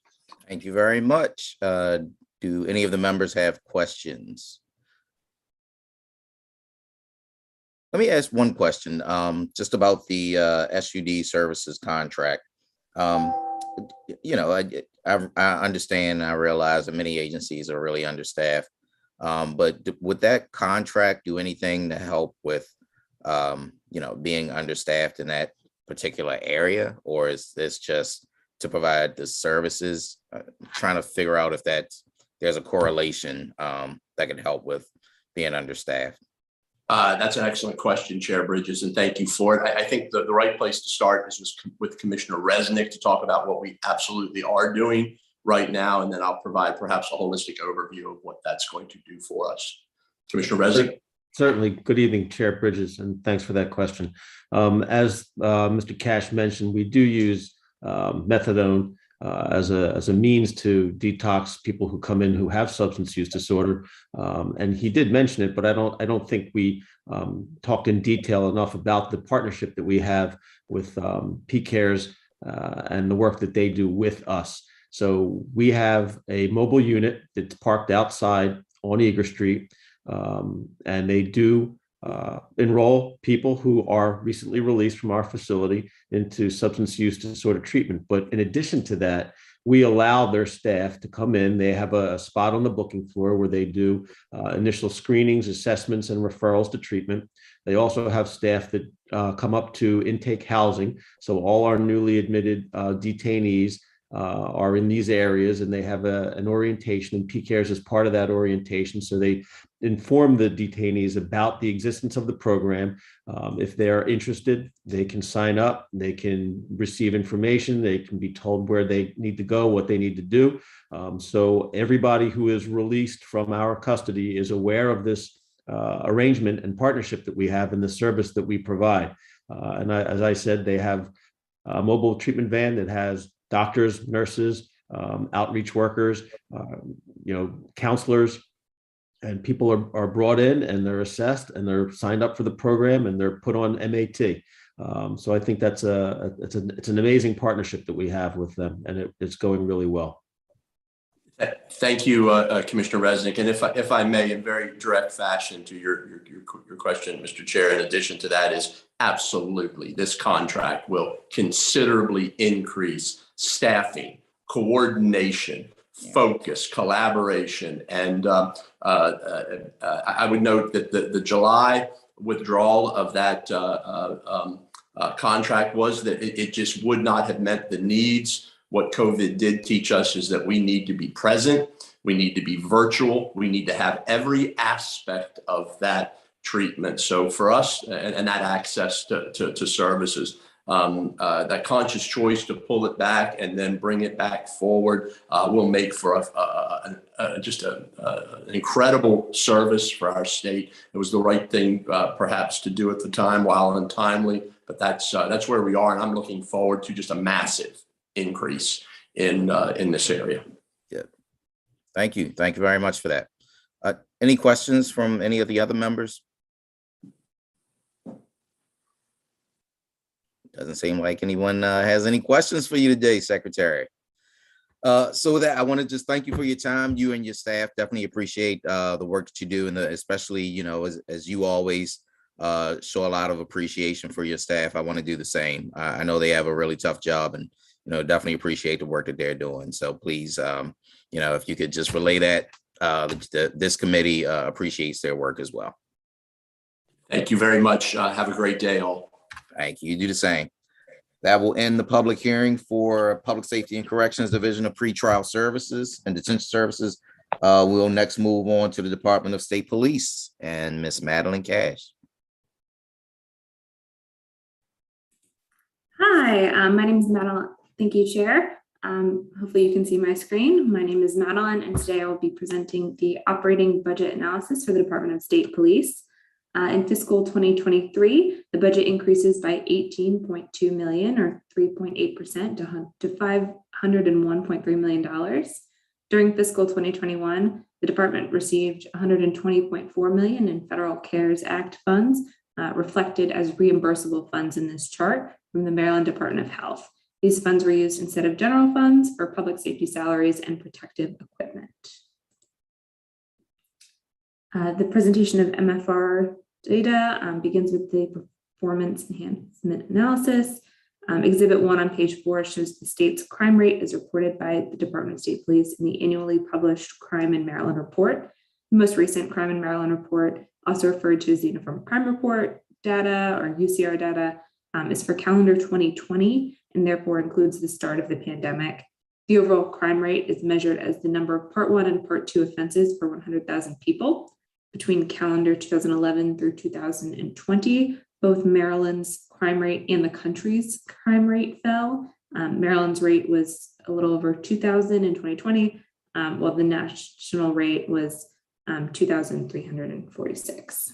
Thank you very much. Do any of the members have questions? Let me ask one question, just about the SUD services contract. You know, I understand, I realize that many agencies are really understaffed, but would that contract do anything to help with, you know, being understaffed in that particular area? Or is this just to provide the services? Trying to figure out if there's a correlation that can help with being understaffed. That's an excellent question, Chair Bridges, and thank you for it. I think the right place to start is with Commissioner Resnick to talk about what we absolutely are doing right now, and then I'll provide perhaps a holistic overview of what that's going to do for us. Commissioner Resnick? Certainly. Good evening, Chair Bridges, and thanks for that question. As Mr. Cash mentioned, we do use methadone as a means to detox people who come in who have substance use disorder, and he did mention it, but I don't think we talked in detail enough about the partnership that we have with PCARES and the work that they do with us. So we have a mobile unit that's parked outside on Eager Street, and they do enroll people who are recently released from our facility into substance use disorder treatment. But in addition to that, we allow their staff to come in. They have a spot on the booking floor where they do initial screenings, assessments, and referrals to treatment. They also have staff that come up to intake housing. So all our newly admitted detainees are in these areas, and they have an orientation, and PCARES is part of that orientation. So they inform the detainees about the existence of the program. If they're interested, they can sign up, they can receive information, they can be told where they need to go, what they need to do. So everybody who is released from our custody is aware of this arrangement and partnership that we have and the service that we provide. As I said, they have a mobile treatment van that has doctors, nurses, outreach workers, counselors, and people are brought in and they're assessed and they're signed up for the program and they're put on MAT. So I think it's an amazing partnership that we have with them, and it's going really well. Thank you, Commissioner Resnick. And if I may, in very direct fashion to your question, Mr. Chair, in addition to that is absolutely, this contract will considerably increase staffing, coordination, focus, collaboration. And I would note that the July withdrawal of that contract was that it just would not have met the needs. What COVID did teach us is that we need to be present, we need to be virtual, we need to have every aspect of that treatment. So for us, and that access to services, that conscious choice to pull it back and then bring it back forward will make for just an incredible service for our state. It was the right thing perhaps to do at the time while untimely, but that's where we are. And I'm looking forward to just a massive increase in this area. Yeah. Thank you. Thank you very much for that. Any questions from any of the other members? Doesn't seem like anyone has any questions for you today, Secretary. So with that, I want to just thank you for your time. You and your staff definitely appreciate the work that you do, and especially, as you always show a lot of appreciation for your staff. I want to do the same. I know they have a really tough job, and definitely appreciate the work that they're doing. So please, if you could just relay that, this committee appreciates their work as well. Thank you very much. Have a great day, all. Thank you. You do the same. That will end the public hearing for Public Safety and Corrections Division of Pretrial Services and Detention Services. We'll next move on to the Department of State Police and Ms. Madeline Cash. Hi, my name is Madeline. Thank you, Chair. Hopefully you can see my screen. My name is Madeline, and today I will be presenting the operating budget analysis for the Department of State Police. In fiscal 2023, the budget increases by $18.2 million or 3.8% to $501.3 million. During fiscal 2021, the department received $120.4 million in federal CARES Act funds, reflected as reimbursable funds in this chart from the Maryland Department of Health. These funds were used instead of general funds for public safety salaries and protective equipment. The presentation of MFR data begins with the performance enhancement analysis. Exhibit 1 on page 4 shows the state's crime rate as reported by the Department of State Police in the annually published Crime in Maryland report. The most recent Crime in Maryland report, also referred to as the Uniform Crime Report data or UCR data, is for calendar 2020 and therefore includes the start of the pandemic. The overall crime rate is measured as the number of Part 1 and Part 2 offenses per 100,000 people. Between calendar 2011 through 2020, both Maryland's crime rate and the country's crime rate fell. Maryland's rate was a little over 2,000 in 2020, while the national rate was 2,346.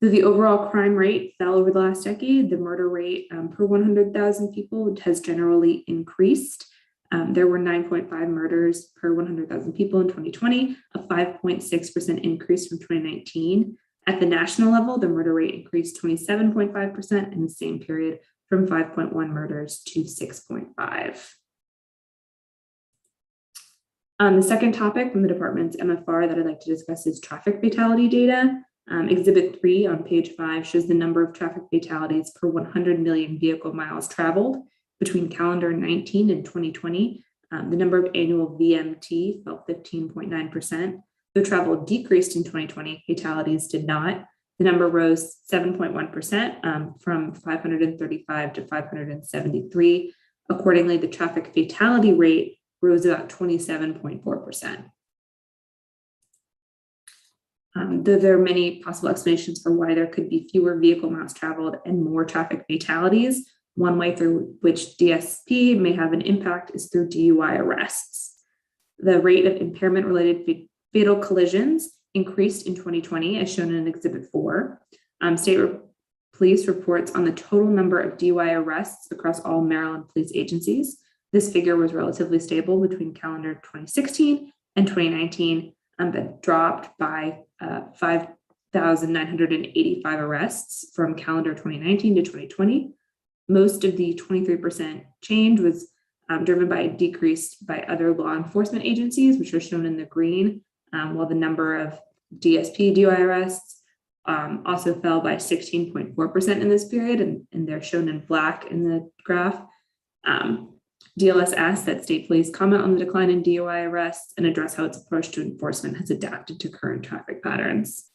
So the overall crime rate fell over the last decade. The murder rate per 100,000 people has generally increased. There were 9.5 murders per 100,000 people in 2020, a 5.6% increase from 2019. At the national level, the murder rate increased 27.5% in the same period, from 5.1 murders to 6.5. The second topic from the department's MFR that I'd like to discuss is traffic fatality data. Exhibit 3 on page 5 shows the number of traffic fatalities per 100 million vehicle miles traveled between calendar 19 and 2020. The number of annual VMT fell 15.9%. Though travel decreased in 2020, fatalities did not. The number rose 7.1% from 535 to 573. Accordingly, the traffic fatality rate rose about 27.4%. Though there are many possible explanations for why there could be fewer vehicle miles traveled and more traffic fatalities, one way through which DSP may have an impact is through DUI arrests. The rate of impairment-related fatal collisions increased in 2020, as shown in Exhibit 4. State Police reports on the total number of DUI arrests across all Maryland police agencies. This figure was relatively stable between calendar 2016 and 2019, but dropped by 5,985 arrests from calendar 2019 to 2020. Most of the 23% change was driven by a decrease by other law enforcement agencies, which are shown in the green, while the number of DSP DUI arrests also fell by 16.4% in this period, and they're shown in black in the graph. DLS asks that state police comment on the decline in DUI arrests and address how its approach to enforcement has adapted to current traffic patterns.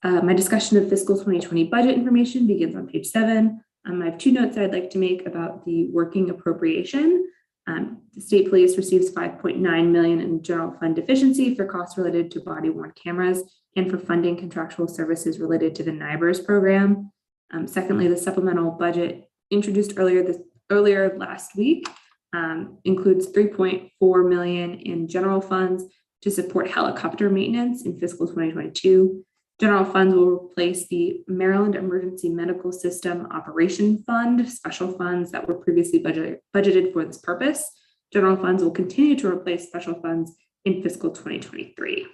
My discussion of fiscal 2020 budget information begins on page 7. I have 2 notes I'd like to make about the working appropriation. The state police receives $5.9 million in general fund deficiency for costs related to body-worn cameras and for funding contractual services related to the NIBRS program. Secondly, the supplemental budget introduced earlier last week includes $3.4 million in general funds to support helicopter maintenance in fiscal 2022. General funds will replace the Maryland Emergency Medical System Operation Fund, special funds that were previously budgeted for this purpose. General funds will continue to replace special funds in fiscal 2023.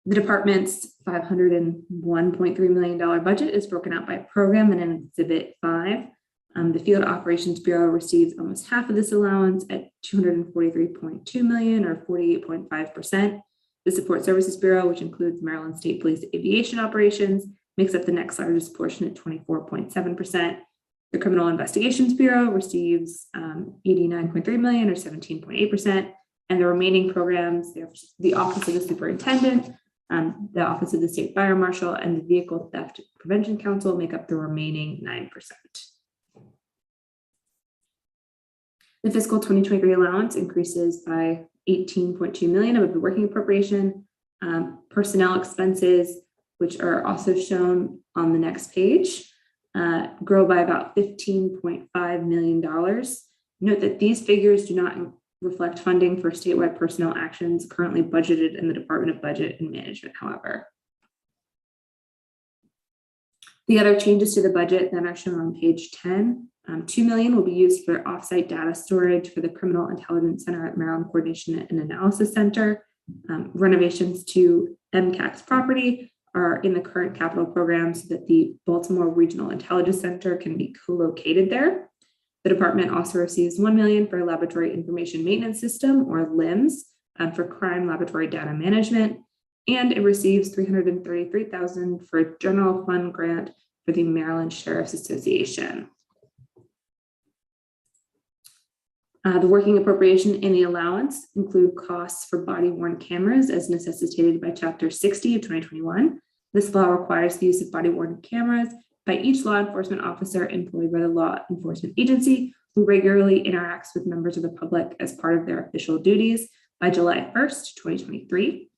The department's $501.3 million budget is broken out by program and in Exhibit 5. The Field Operations Bureau receives almost half of this allowance at $243.2 million, or 48.5%. The Support Services Bureau, which includes Maryland State Police Aviation Operations, makes up the next largest portion at 24.7%. The Criminal Investigations Bureau receives $89.3 million, or 17.8%. And the remaining programs, the Office of the Superintendent, the Office of the State Fire Marshal, and the Vehicle Theft Prevention Council make up the remaining 9%. The fiscal 2023 allowance increases by $18.2 million of the working appropriation. Personnel expenses, which are also shown on the next page, grow by about $15.5 million. Note that these figures do not reflect funding for statewide personnel actions currently budgeted in the Department of Budget and Management, however. The other changes to the budget then are shown on page 10. $2 million will be used for offsite data storage for the Criminal Intelligence Center at Maryland Coordination and Analysis Center. Renovations to MCAC's property are in the current capital program so that the Baltimore Regional Intelligence Center can be co-located there. The department also receives $1 million for Laboratory Information Maintenance System, or LIMS, for crime laboratory data management, and it receives $333,000 for a general fund grant for the Maryland Sheriff's Association. The working appropriation and the allowance include costs for body-worn cameras as necessitated by Chapter 60 of 2021. This law requires the use of body-worn cameras by each law enforcement officer employed by the law enforcement agency who regularly interacts with members of the public as part of their official duties by July 1st, 2023.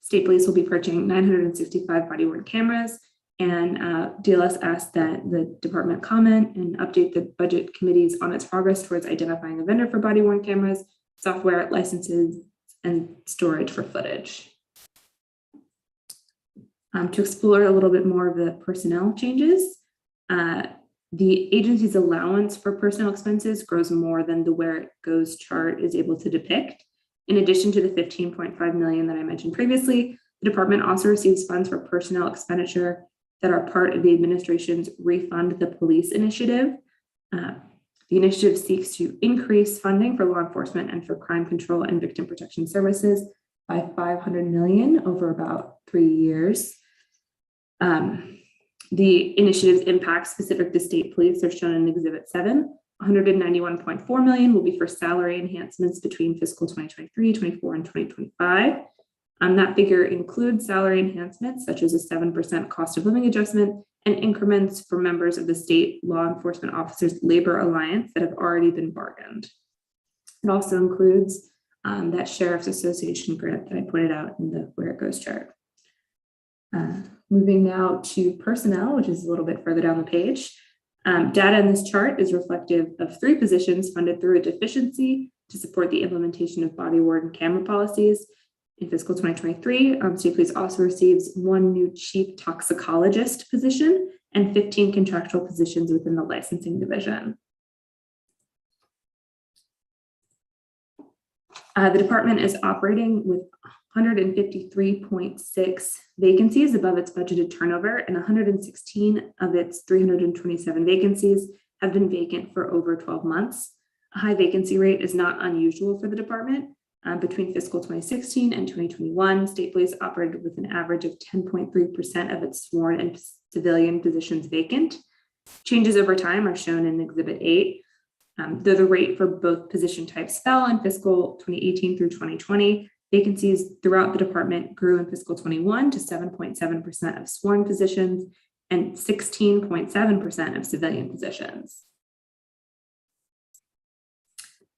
State Police will be purchasing 965 body-worn cameras, and DLS asked that the department comment and update the budget committees on its progress towards identifying a vendor for body-worn cameras, software licenses, and storage for footage. To explore a little bit more of the personnel changes, the agency's allowance for personnel expenses grows more than the where it goes chart is able to depict. In addition to the $15.5 million that I mentioned previously, the department also receives funds for personnel expenditure that are part of the administration's Refund the Police initiative. The initiative seeks to increase funding for law enforcement and for crime control and victim protection services by $500 million over about 3 years. The initiative's impacts specific to state police are shown in Exhibit 7. $191.4 million will be for salary enhancements between fiscal 2023, 24, and 2025. That figure includes salary enhancements such as a 7% cost of living adjustment and increments for members of the State Law Enforcement Officers Labor Alliance that have already been bargained. It also includes that Sheriff's Association grant that I pointed out in the Where It Goes chart. Moving now to personnel, which is a little bit further down the page. Data in this chart is reflective of 3 positions funded through a deficiency to support the implementation of body worn camera policies. In fiscal 2023, State Police also receives 1 new chief toxicologist position and 15 contractual positions within the licensing division. The department is operating with 153.6 vacancies above its budgeted turnover, and 116 of its 327 vacancies have been vacant for over 12 months. A high vacancy rate is not unusual for the department. Between fiscal 2016 and 2021, State Police operated with an average of 10.3% of its sworn and civilian positions vacant. Changes over time are shown in Exhibit 8. Though the rate for both position types fell in fiscal 2018 through 2020, vacancies throughout the department grew in fiscal 21 to 7.7% of sworn positions and 16.7% of civilian positions.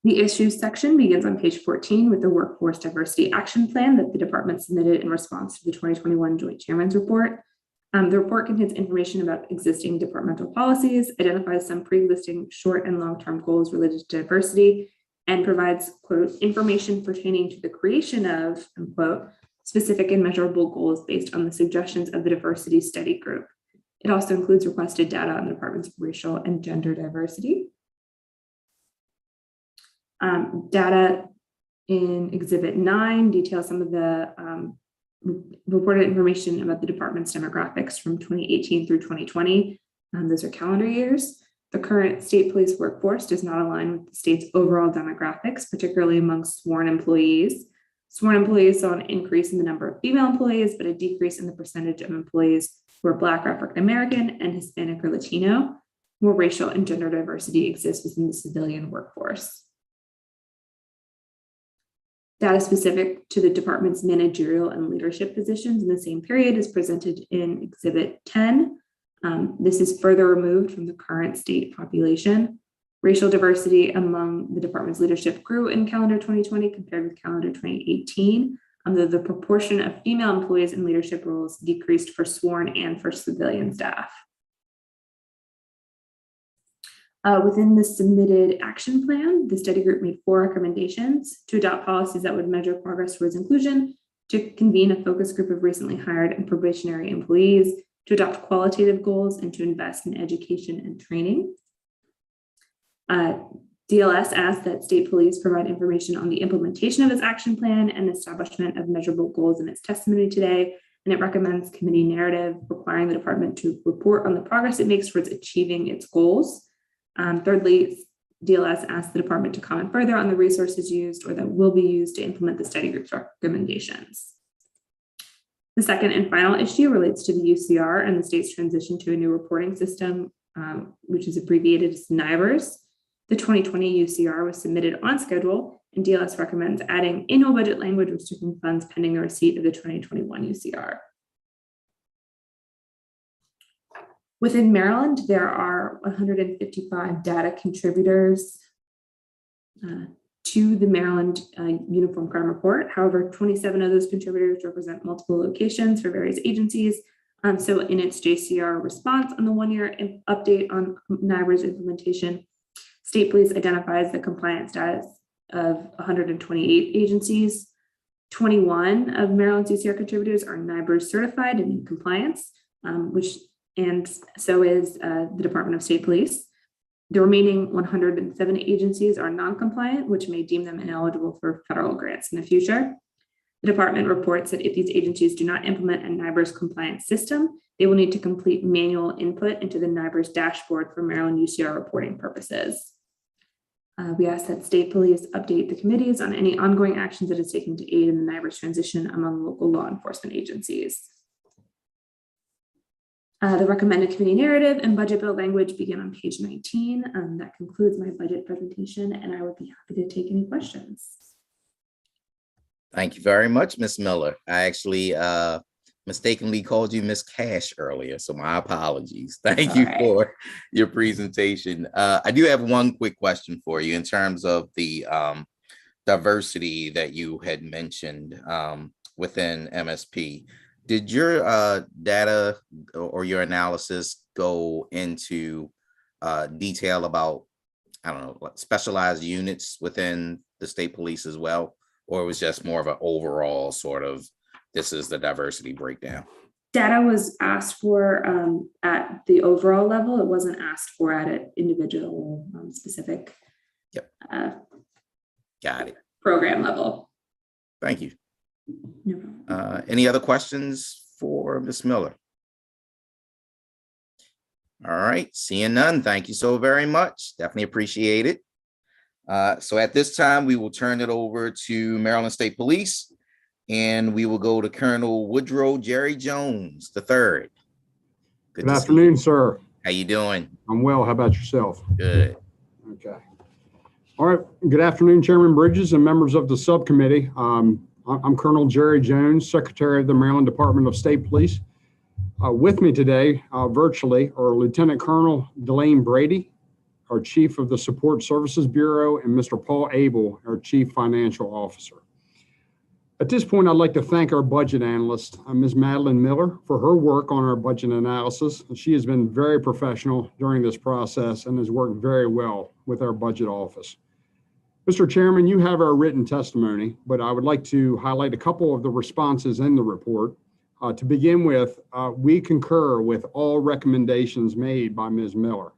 The issues section begins on page 14 with the Workforce Diversity Action Plan that the department submitted in response to the 2021 Joint Chairman's Report. The report contains information about existing departmental policies, identifies some pre-existing short and long-term goals related to diversity, and provides, quote, information pertaining to the creation of, unquote, specific and measurable goals based on the suggestions of the diversity study group. It also includes requested data on the department's racial and gender diversity. Data in Exhibit 9 details some of the reported information about the department's demographics from 2018 through 2020. Those are calendar years. The current state police workforce does not align with the state's overall demographics, particularly among sworn employees. Sworn employees saw an increase in the number of female employees, but a decrease in the percentage of employees who are Black, African American, and Hispanic or Latino. More racial and gender diversity exists within the civilian workforce. Data specific to the department's managerial and leadership positions in the same period is presented in Exhibit 10. This is further removed from the current state population. Racial diversity among the department's leadership grew in calendar 2020 compared with calendar 2018, though the proportion of female employees in leadership roles decreased for sworn and for civilian staff. Within the submitted action plan, the study group made 4 recommendations: to adopt policies that would measure progress towards inclusion, to convene a focus group of recently hired and probationary employees, to adopt qualitative goals, and to invest in education and training. DLS asked that state police provide information on the implementation of its action plan and establishment of measurable goals in its testimony today, and it recommends committee narrative requiring the department to report on the progress it makes towards achieving its goals. Thirdly, DLS asked the department to comment further on the resources used or that will be used to implement the study group's recommendations. The second and final issue relates to the UCR and the state's transition to a new reporting system, which is abbreviated as NIBRS. The 2020 UCR was submitted on schedule, and DLS recommends adding annual budget language restricting funds pending the receipt of the 2021 UCR. Within Maryland, there are 155 data contributors to the Maryland Uniform Crime Report. However, 27 of those contributors represent multiple locations for various agencies. So in its JCR response on the 1-year update on NIBRS implementation, State Police identifies the compliance status of 128 agencies. 21 of Maryland's UCR contributors are NIBRS certified and in compliance, and so is the Department of State Police. The remaining 107 agencies are non-compliant, which may deem them ineligible for federal grants in the future. The department reports that if these agencies do not implement a NIBRS compliance system, they will need to complete manual input into the NIBRS dashboard for Maryland UCR reporting purposes. We ask that state police update the committees on any ongoing actions it is taking to aid in the NIBRS transition among local law enforcement agencies. The recommended committee narrative and budget bill language begin on page 19. That concludes my budget presentation, and I would be happy to take any questions. Thank you very much, Ms. Miller. I actually mistakenly called you Ms. Cash earlier, so my apologies. Thank you for your presentation. I do have one quick question for you in terms of the diversity that you had mentioned within MSP. Did your data or your analysis go into detail about, I don't know, like specialized units within the state police as well? Or it was just more of an overall sort of, this is the diversity breakdown? Data was asked for at the overall level. It wasn't asked for at an individual specific Got it. Program level. Thank you. No problem. Any other questions for Ms. Miller? All right, seeing none, thank you so very much. Definitely appreciate it. So at this time, we will turn it over to Maryland State Police, and we will go to Colonel Woodrow Jerry Jones III. Good afternoon, sir. How you doing? I'm well. How about yourself? Good. Okay. All right. Good afternoon, Chairman Bridges and members of the subcommittee. I'm Colonel Jerry Jones, Secretary of the Maryland Department of State Police. With me today, virtually, are Lieutenant Colonel Delane Brady, our Chief of the Support Services Bureau, and Mr. Paul Abel, our Chief Financial Officer. At this point, I'd like to thank our budget analyst, Ms. Madeline Miller, for her work on our budget analysis. She has been very professional during this process and has worked very well with our budget office. Mr. Chairman, you have our written testimony, but I would like to highlight a couple of the responses in the report. To begin with, we concur with all recommendations made by Ms. Miller.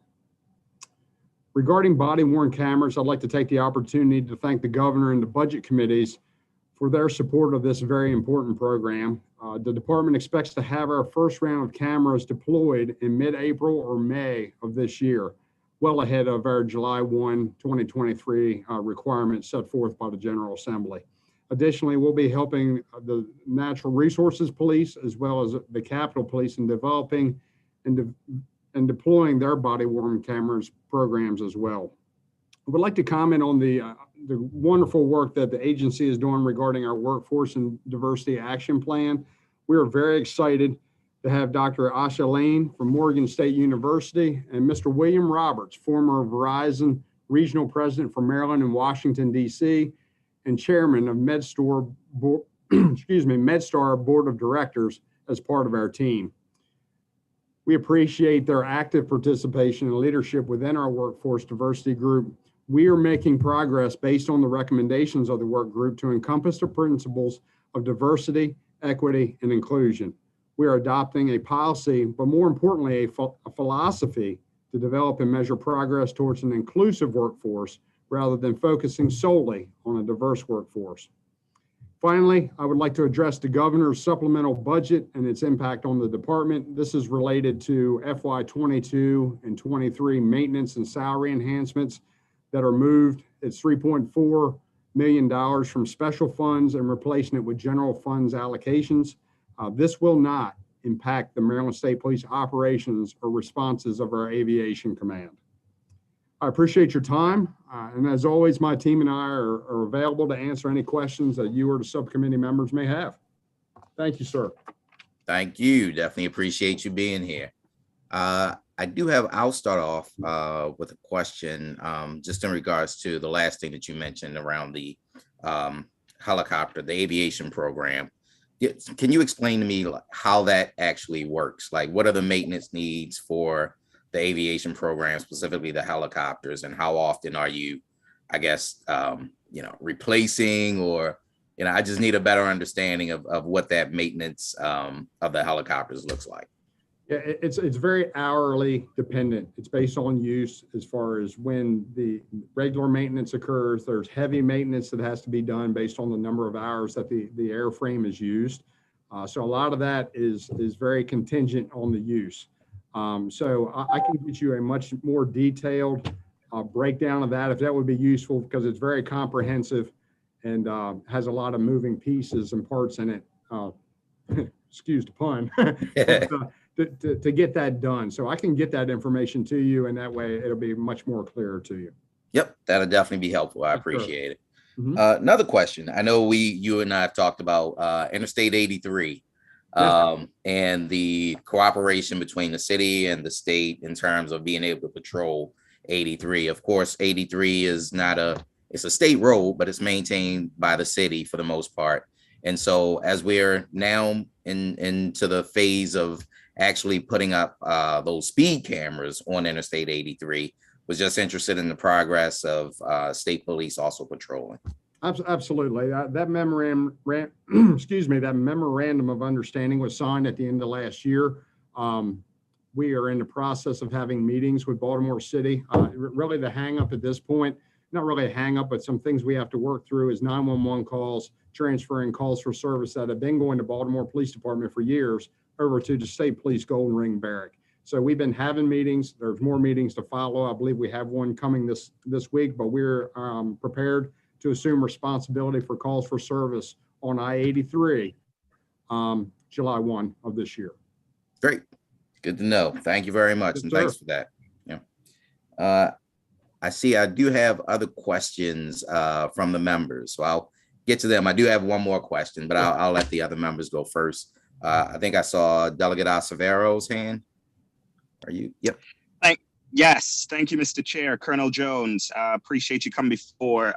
Regarding body-worn cameras, I'd like to take the opportunity to thank the governor and the budget committees for their support of this very important program. The department expects to have our first round of cameras deployed in mid-April or May of this year, well ahead of our July 1, 2023 requirements set forth by the General Assembly. Additionally, we'll be helping the Natural Resources Police as well as the Capitol Police in developing and deploying their body-worn cameras programs as well. I would like to comment on the wonderful work that the agency is doing regarding our Workforce and Diversity Action Plan. We are very excited to have Dr. Asha Lane from Morgan State University and Mr. William Roberts, former Verizon Regional President for Maryland and Washington, D.C., and Chairman of MedStar Board of Directors as part of our team. We appreciate their active participation and leadership within our Workforce Diversity Group. We are making progress based on the recommendations of the work group to encompass the principles of diversity, equity, and inclusion. We are adopting a policy, but more importantly, a philosophy to develop and measure progress towards an inclusive workforce rather than focusing solely on a diverse workforce. Finally, I would like to address the governor's supplemental budget and its impact on the department. This is related to FY22 and 23 maintenance and salary enhancements that are moved. It's $3.4 million from special funds and replacing it with general funds allocations. This will not impact the Maryland State Police operations or responses of our aviation command. I appreciate your time. And as always, my team and I are available to answer any questions that you or the subcommittee members may have. Thank you, sir. Thank you. Definitely appreciate you being here. I'll start off with a question just in regards to the last thing that you mentioned around the helicopter, the aviation program. Can you explain to me how that actually works? Like, what are the maintenance needs for the aviation program, specifically the helicopters, and how often are you, I guess, replacing, or, I just need a better understanding of what that maintenance of the helicopters looks like. It's very hourly dependent. It's based on use as far as when the regular maintenance occurs. There's heavy maintenance that has to be done based on the number of hours that the airframe is used. So a lot of that is very contingent on the use. So I can get you a much more detailed breakdown of that if that would be useful, because it's very comprehensive and has a lot of moving pieces and parts in it. Excuse the pun. To get that done. So I can get that information to you, and that way it'll be much more clear to you. Yep, that'll definitely be helpful. I appreciate it. Mhm. Another question. I know you and I have talked about Interstate 83 and the cooperation between the city and the state in terms of being able to patrol 83. Of course, 83 is it's a state road, but it's maintained by the city for the most part. And so as we're now into the phase of actually putting up those speed cameras on Interstate 83, was just interested in the progress of state police also patrolling. Absolutely. That memorandum, that memorandum of understanding was signed at the end of last year. We are in the process of having meetings with Baltimore City. Really the hang up at this point, not really a hang up, but some things we have to work through is 911 calls, transferring calls for service that have been going to Baltimore Police Department for years over to the State Police Golden Ring Barrack. So we've been having meetings. There's more meetings to follow. I believe we have one coming this week, but we're prepared to assume responsibility for calls for service on I-83 July 1 of this year. Great. Good to know. Thank you very much. Yes, and sir. Thanks for that. Yeah. I see I do have other questions from the members, so I'll get to them. I do have one more question, but I'll let the other members go first. I think I saw Delegate Acevero's hand. Are you? Yep. Yes, thank you, Mr. Chair. Colonel Jones, appreciate you coming before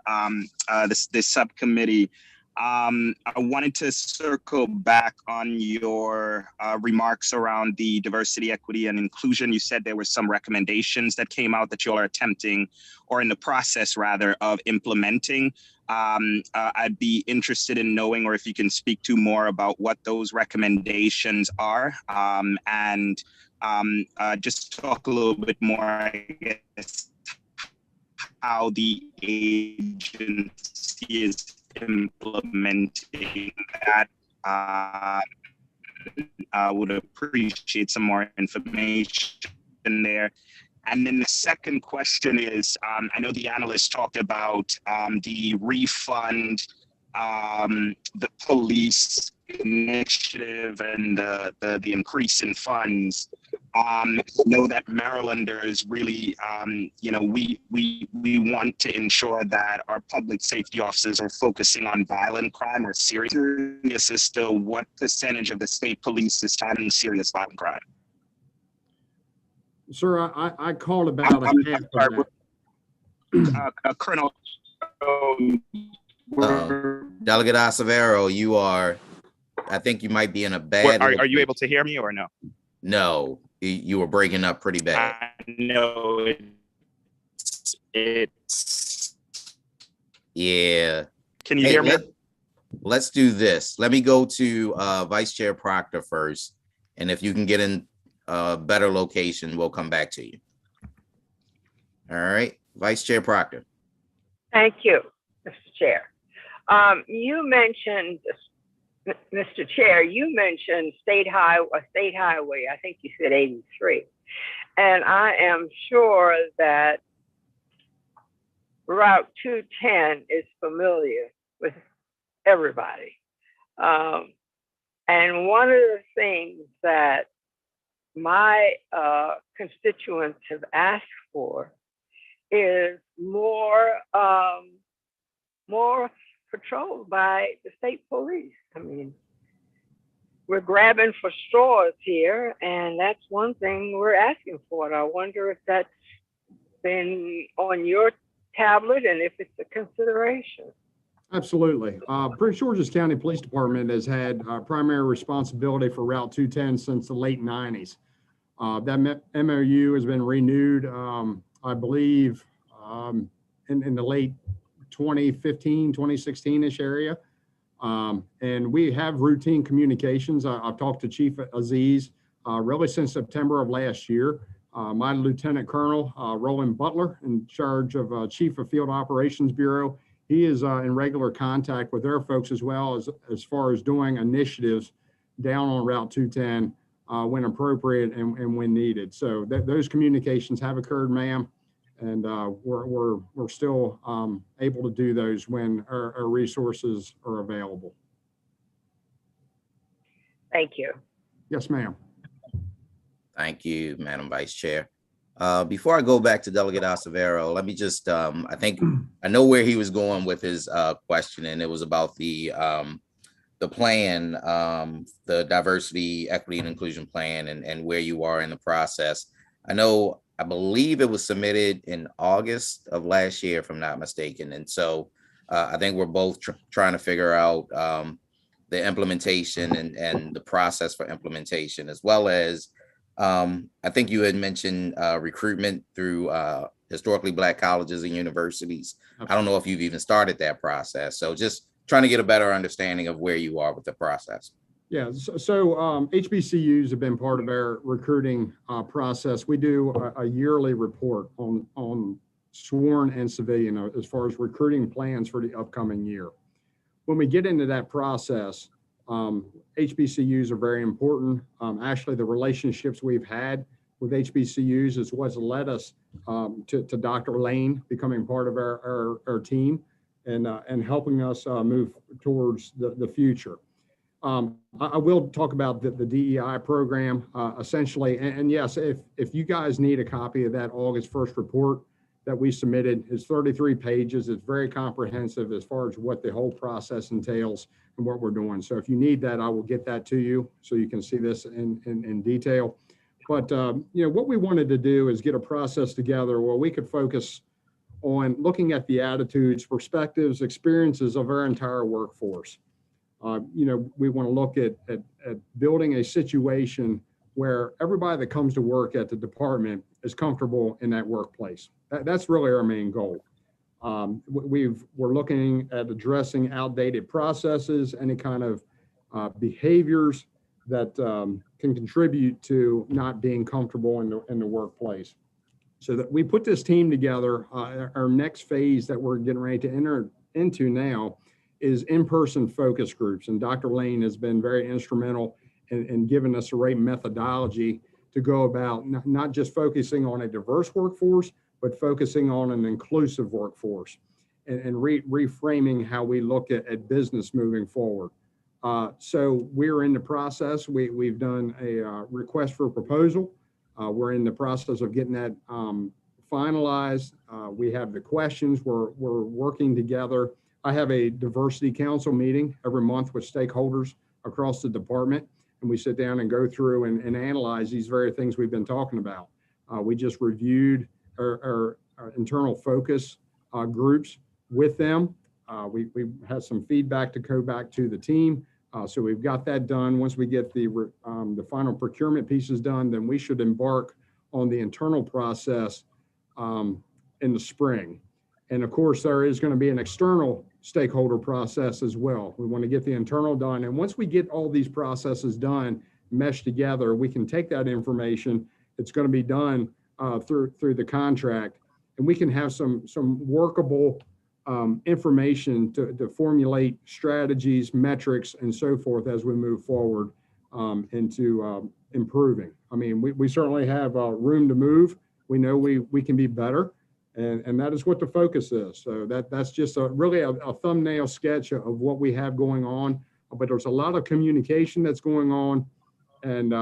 this subcommittee. I wanted to circle back on your remarks around the diversity, equity, and inclusion. You said there were some recommendations that came out that you all are attempting, or in the process rather, of implementing. I'd be interested in knowing, or if you can speak to more about what those recommendations are, and just talk a little bit more, I guess, how the agency is implementing that. I would appreciate some more information there. And then the second question is, I know the analyst talked about the refund, the police initiative, and the increase in funds. Know that Marylanders really, we want to ensure that our public safety officers are focusing on violent crime or serious as to what percentage of the state police is fighting serious violent crime. Sir, I called about a half of that. Colonel. Delegate Acevero, I think you might be in a bad. Are you able to hear me or no? No, you were breaking up pretty bad. I know it's. Yeah. Can you hear me? Let's do this. Let me go to Vice Chair Proctor first, and if you can get in a better location, we'll come back to you. All right, Vice Chair Proctor. Thank you, Mr. Chair. You mentioned, Mr. Chair, you mentioned state highway, I think you said 83. And I am sure that Route 210 is familiar with everybody. And one of the things that my constituents have asked for is more patrol by the state police. I mean, we're grabbing for straws here, and that's one thing we're asking for. And I wonder if that's been on your tablet and if it's a consideration. Absolutely. Prince George's County Police Department has had primary responsibility for Route 210 since the late 90s. That MOU has been renewed, I believe, in the late 2015, 2016-ish area. And we have routine communications. I've talked to Chief Aziz really since September of last year. My Lieutenant Colonel, Roland Butler, in charge of Chief of Field Operations Bureau, he is in regular contact with their folks as well as far as doing initiatives down on Route 210 when appropriate and when needed. So those communications have occurred, ma'am, and we're still able to do those when our resources are available. Thank you. Yes, ma'am. Thank you, Madam Vice Chair. Before I go back to Delegate Acevedo, let me just, I think I know where he was going with his question, and it was about the plan, the diversity, equity, and inclusion plan, and where you are in the process. I believe it was submitted in August of last year, if I'm not mistaken. And so I think we're both trying to figure out the implementation and the process for implementation, as well as I think you had mentioned recruitment through historically Black colleges and universities. I don't know if you've even started that process. So just trying to get a better understanding of where you are with the process. Yeah, so HBCUs have been part of our recruiting process. We do a yearly report on sworn and civilian as far as recruiting plans for the upcoming year. When we get into that process, HBCUs are very important. Actually, the relationships we've had with HBCUs is what's led us to Dr. Lane becoming part of our team and helping us move towards the future. I will talk about the DEI program essentially. And yes, if you guys need a copy of that August 1st report that we submitted, it's 33 pages. It's very comprehensive as far as what the whole process entails and what we're doing. So if you need that, I will get that to you so you can see this in detail. But what we wanted to do is get a process together where we could focus on looking at the attitudes, perspectives, experiences of our entire workforce. We want to look at building a situation where everybody that comes to work at the department is comfortable in that workplace. That's really our main goal. We're looking at addressing outdated processes, any kind of behaviors that can contribute to not being comfortable in the workplace. So that we put this team together. Our next phase that we're getting ready to enter into now is in-person focus groups. And Dr. Lane has been very instrumental in giving us a right methodology to go about not just focusing on a diverse workforce, but focusing on an inclusive workforce and reframing how we look at business moving forward. So we're in the process. We've done a request for proposal. We're in the process of getting that finalized. We have the questions. We're working together. I have a diversity council meeting every month with stakeholders across the department, and we sit down and go through and analyze these very things we've been talking about. We just reviewed our internal focus groups with them. We had some feedback to go back to the team. So we've got that done. Once we get the final procurement pieces done, then we should embark on the internal process in the spring. And of course, there is going to be an external stakeholder process as well. We want to get the internal done. And once we get all these processes done, meshed together, we can take that information. It's going to be done through the contract, and we can have some workable information to formulate strategies, metrics, and so forth as we move forward into improving. I mean, we certainly have room to move. We know we can be better. And that is what the focus is. So that's just really a thumbnail sketch of what we have going on. But there's a lot of communication that's going on. And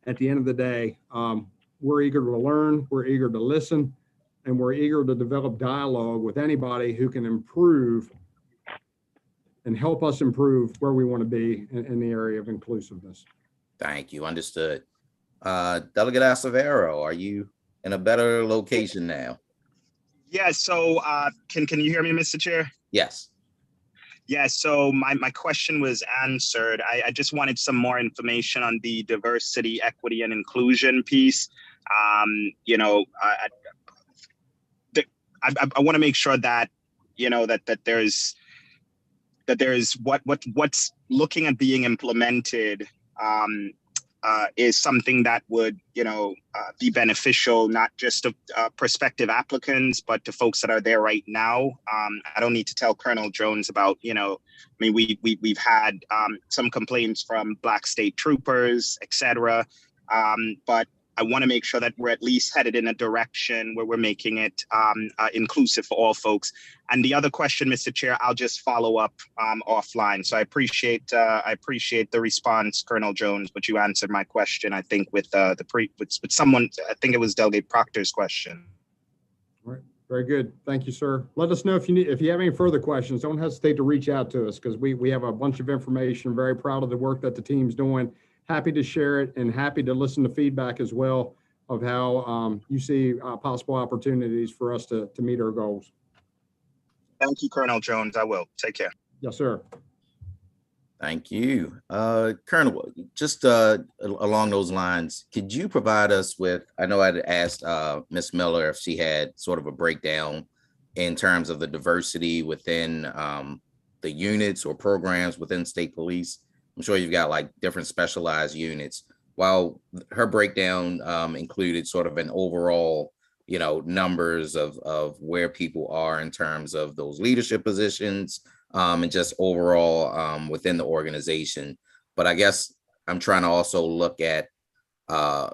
at the end of the day, we're eager to learn, we're eager to listen, and we're eager to develop dialogue with anybody who can improve and help us improve where we want to be in the area of inclusiveness. Thank you. Understood. Delegate Acevedo, are you in a better location now? Yeah, so can you hear me, Mr. Chair? Yes. Yeah, so my question was answered. I just wanted some more information on the diversity, equity, and inclusion piece. I want to make sure that that there's what's looking at being implemented is something that would, be beneficial, not just to prospective applicants, but to folks that are there right now. I don't need to tell Colonel Jones about, we've had some complaints from Black state troopers, et cetera. But I want to make sure that we're at least headed in a direction where we're making it inclusive for all folks. And the other question, Mr. Chair, I'll just follow up offline. So I appreciate the response, Colonel Jones, but you answered my question, I think, with someone, I think it was Delegate Proctor's question. All right. Very good. Thank you, sir. Let us know if you have any further questions. Don't hesitate to reach out to us, because we have a bunch of information. Very proud of the work that the team's doing. Happy to share it and happy to listen to feedback as well of how you see possible opportunities for us to meet our goals. Thank you, Colonel Jones. I will. Take care. Yes, sir. Thank you. Colonel, just along those lines, could you provide us with, I know I'd asked Ms. Miller if she had sort of a breakdown in terms of the diversity within the units or programs within state police. I'm sure you've got like different specialized units. While her breakdown included sort of an overall, numbers of where people are in terms of those leadership positions and just overall within the organization. But I guess I'm trying to also look at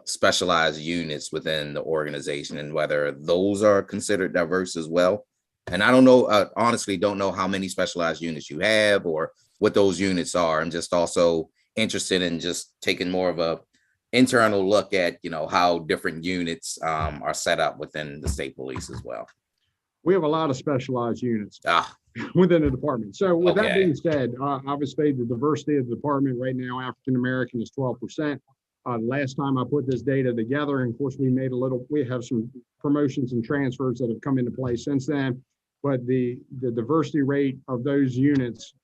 specialized units within the organization and whether those are considered diverse as well. And I don't know, honestly, don't know how many specialized units you have or what those units are. I'm just also interested in just taking more of a internal look at, how different units are set up within the state police as well. We have a lot of specialized units within the department. So with that being said, obviously the diversity of the department right now, African-American is 12%. Last time I put this data together, and of course we have some promotions and transfers that have come into play since then, but the diversity rate of those units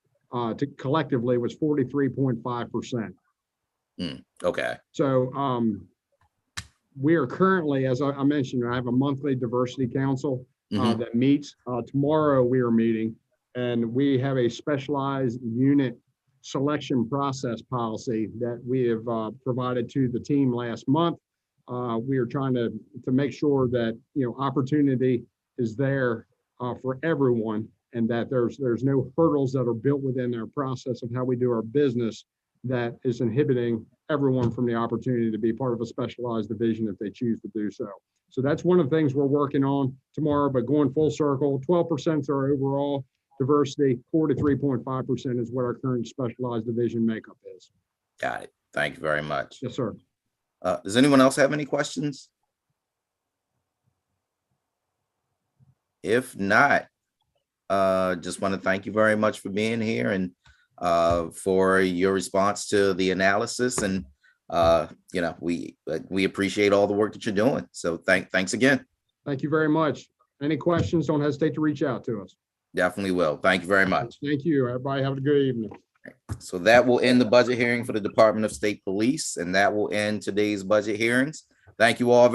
collectively was 43.5%. Okay. So we are currently, as I mentioned, I have a monthly diversity council that meets. Tomorrow we are meeting, and we have a specialized unit selection process policy that we have provided to the team last month. We are trying to make sure that opportunity is there for everyone, and that there's no hurdles that are built within our process of how we do our business that is inhibiting everyone from the opportunity to be part of a specialized division if they choose to do so. So that's one of the things we're working on tomorrow, but going full circle, 12% is our overall diversity, 43.5% is what our current specialized division makeup is. Got it. Thank you very much. Yes, sir. Does anyone else have any questions? If not, just want to thank you very much for being here and for your response to the analysis. And we appreciate all the work that you're doing. So thanks again. Thank you very much. Any questions, don't hesitate to reach out to us. Definitely will. Thank you very much. Thank you. Everybody have a good evening. So that will end the budget hearing for the Department of State Police, and that will end today's budget hearings. Thank you all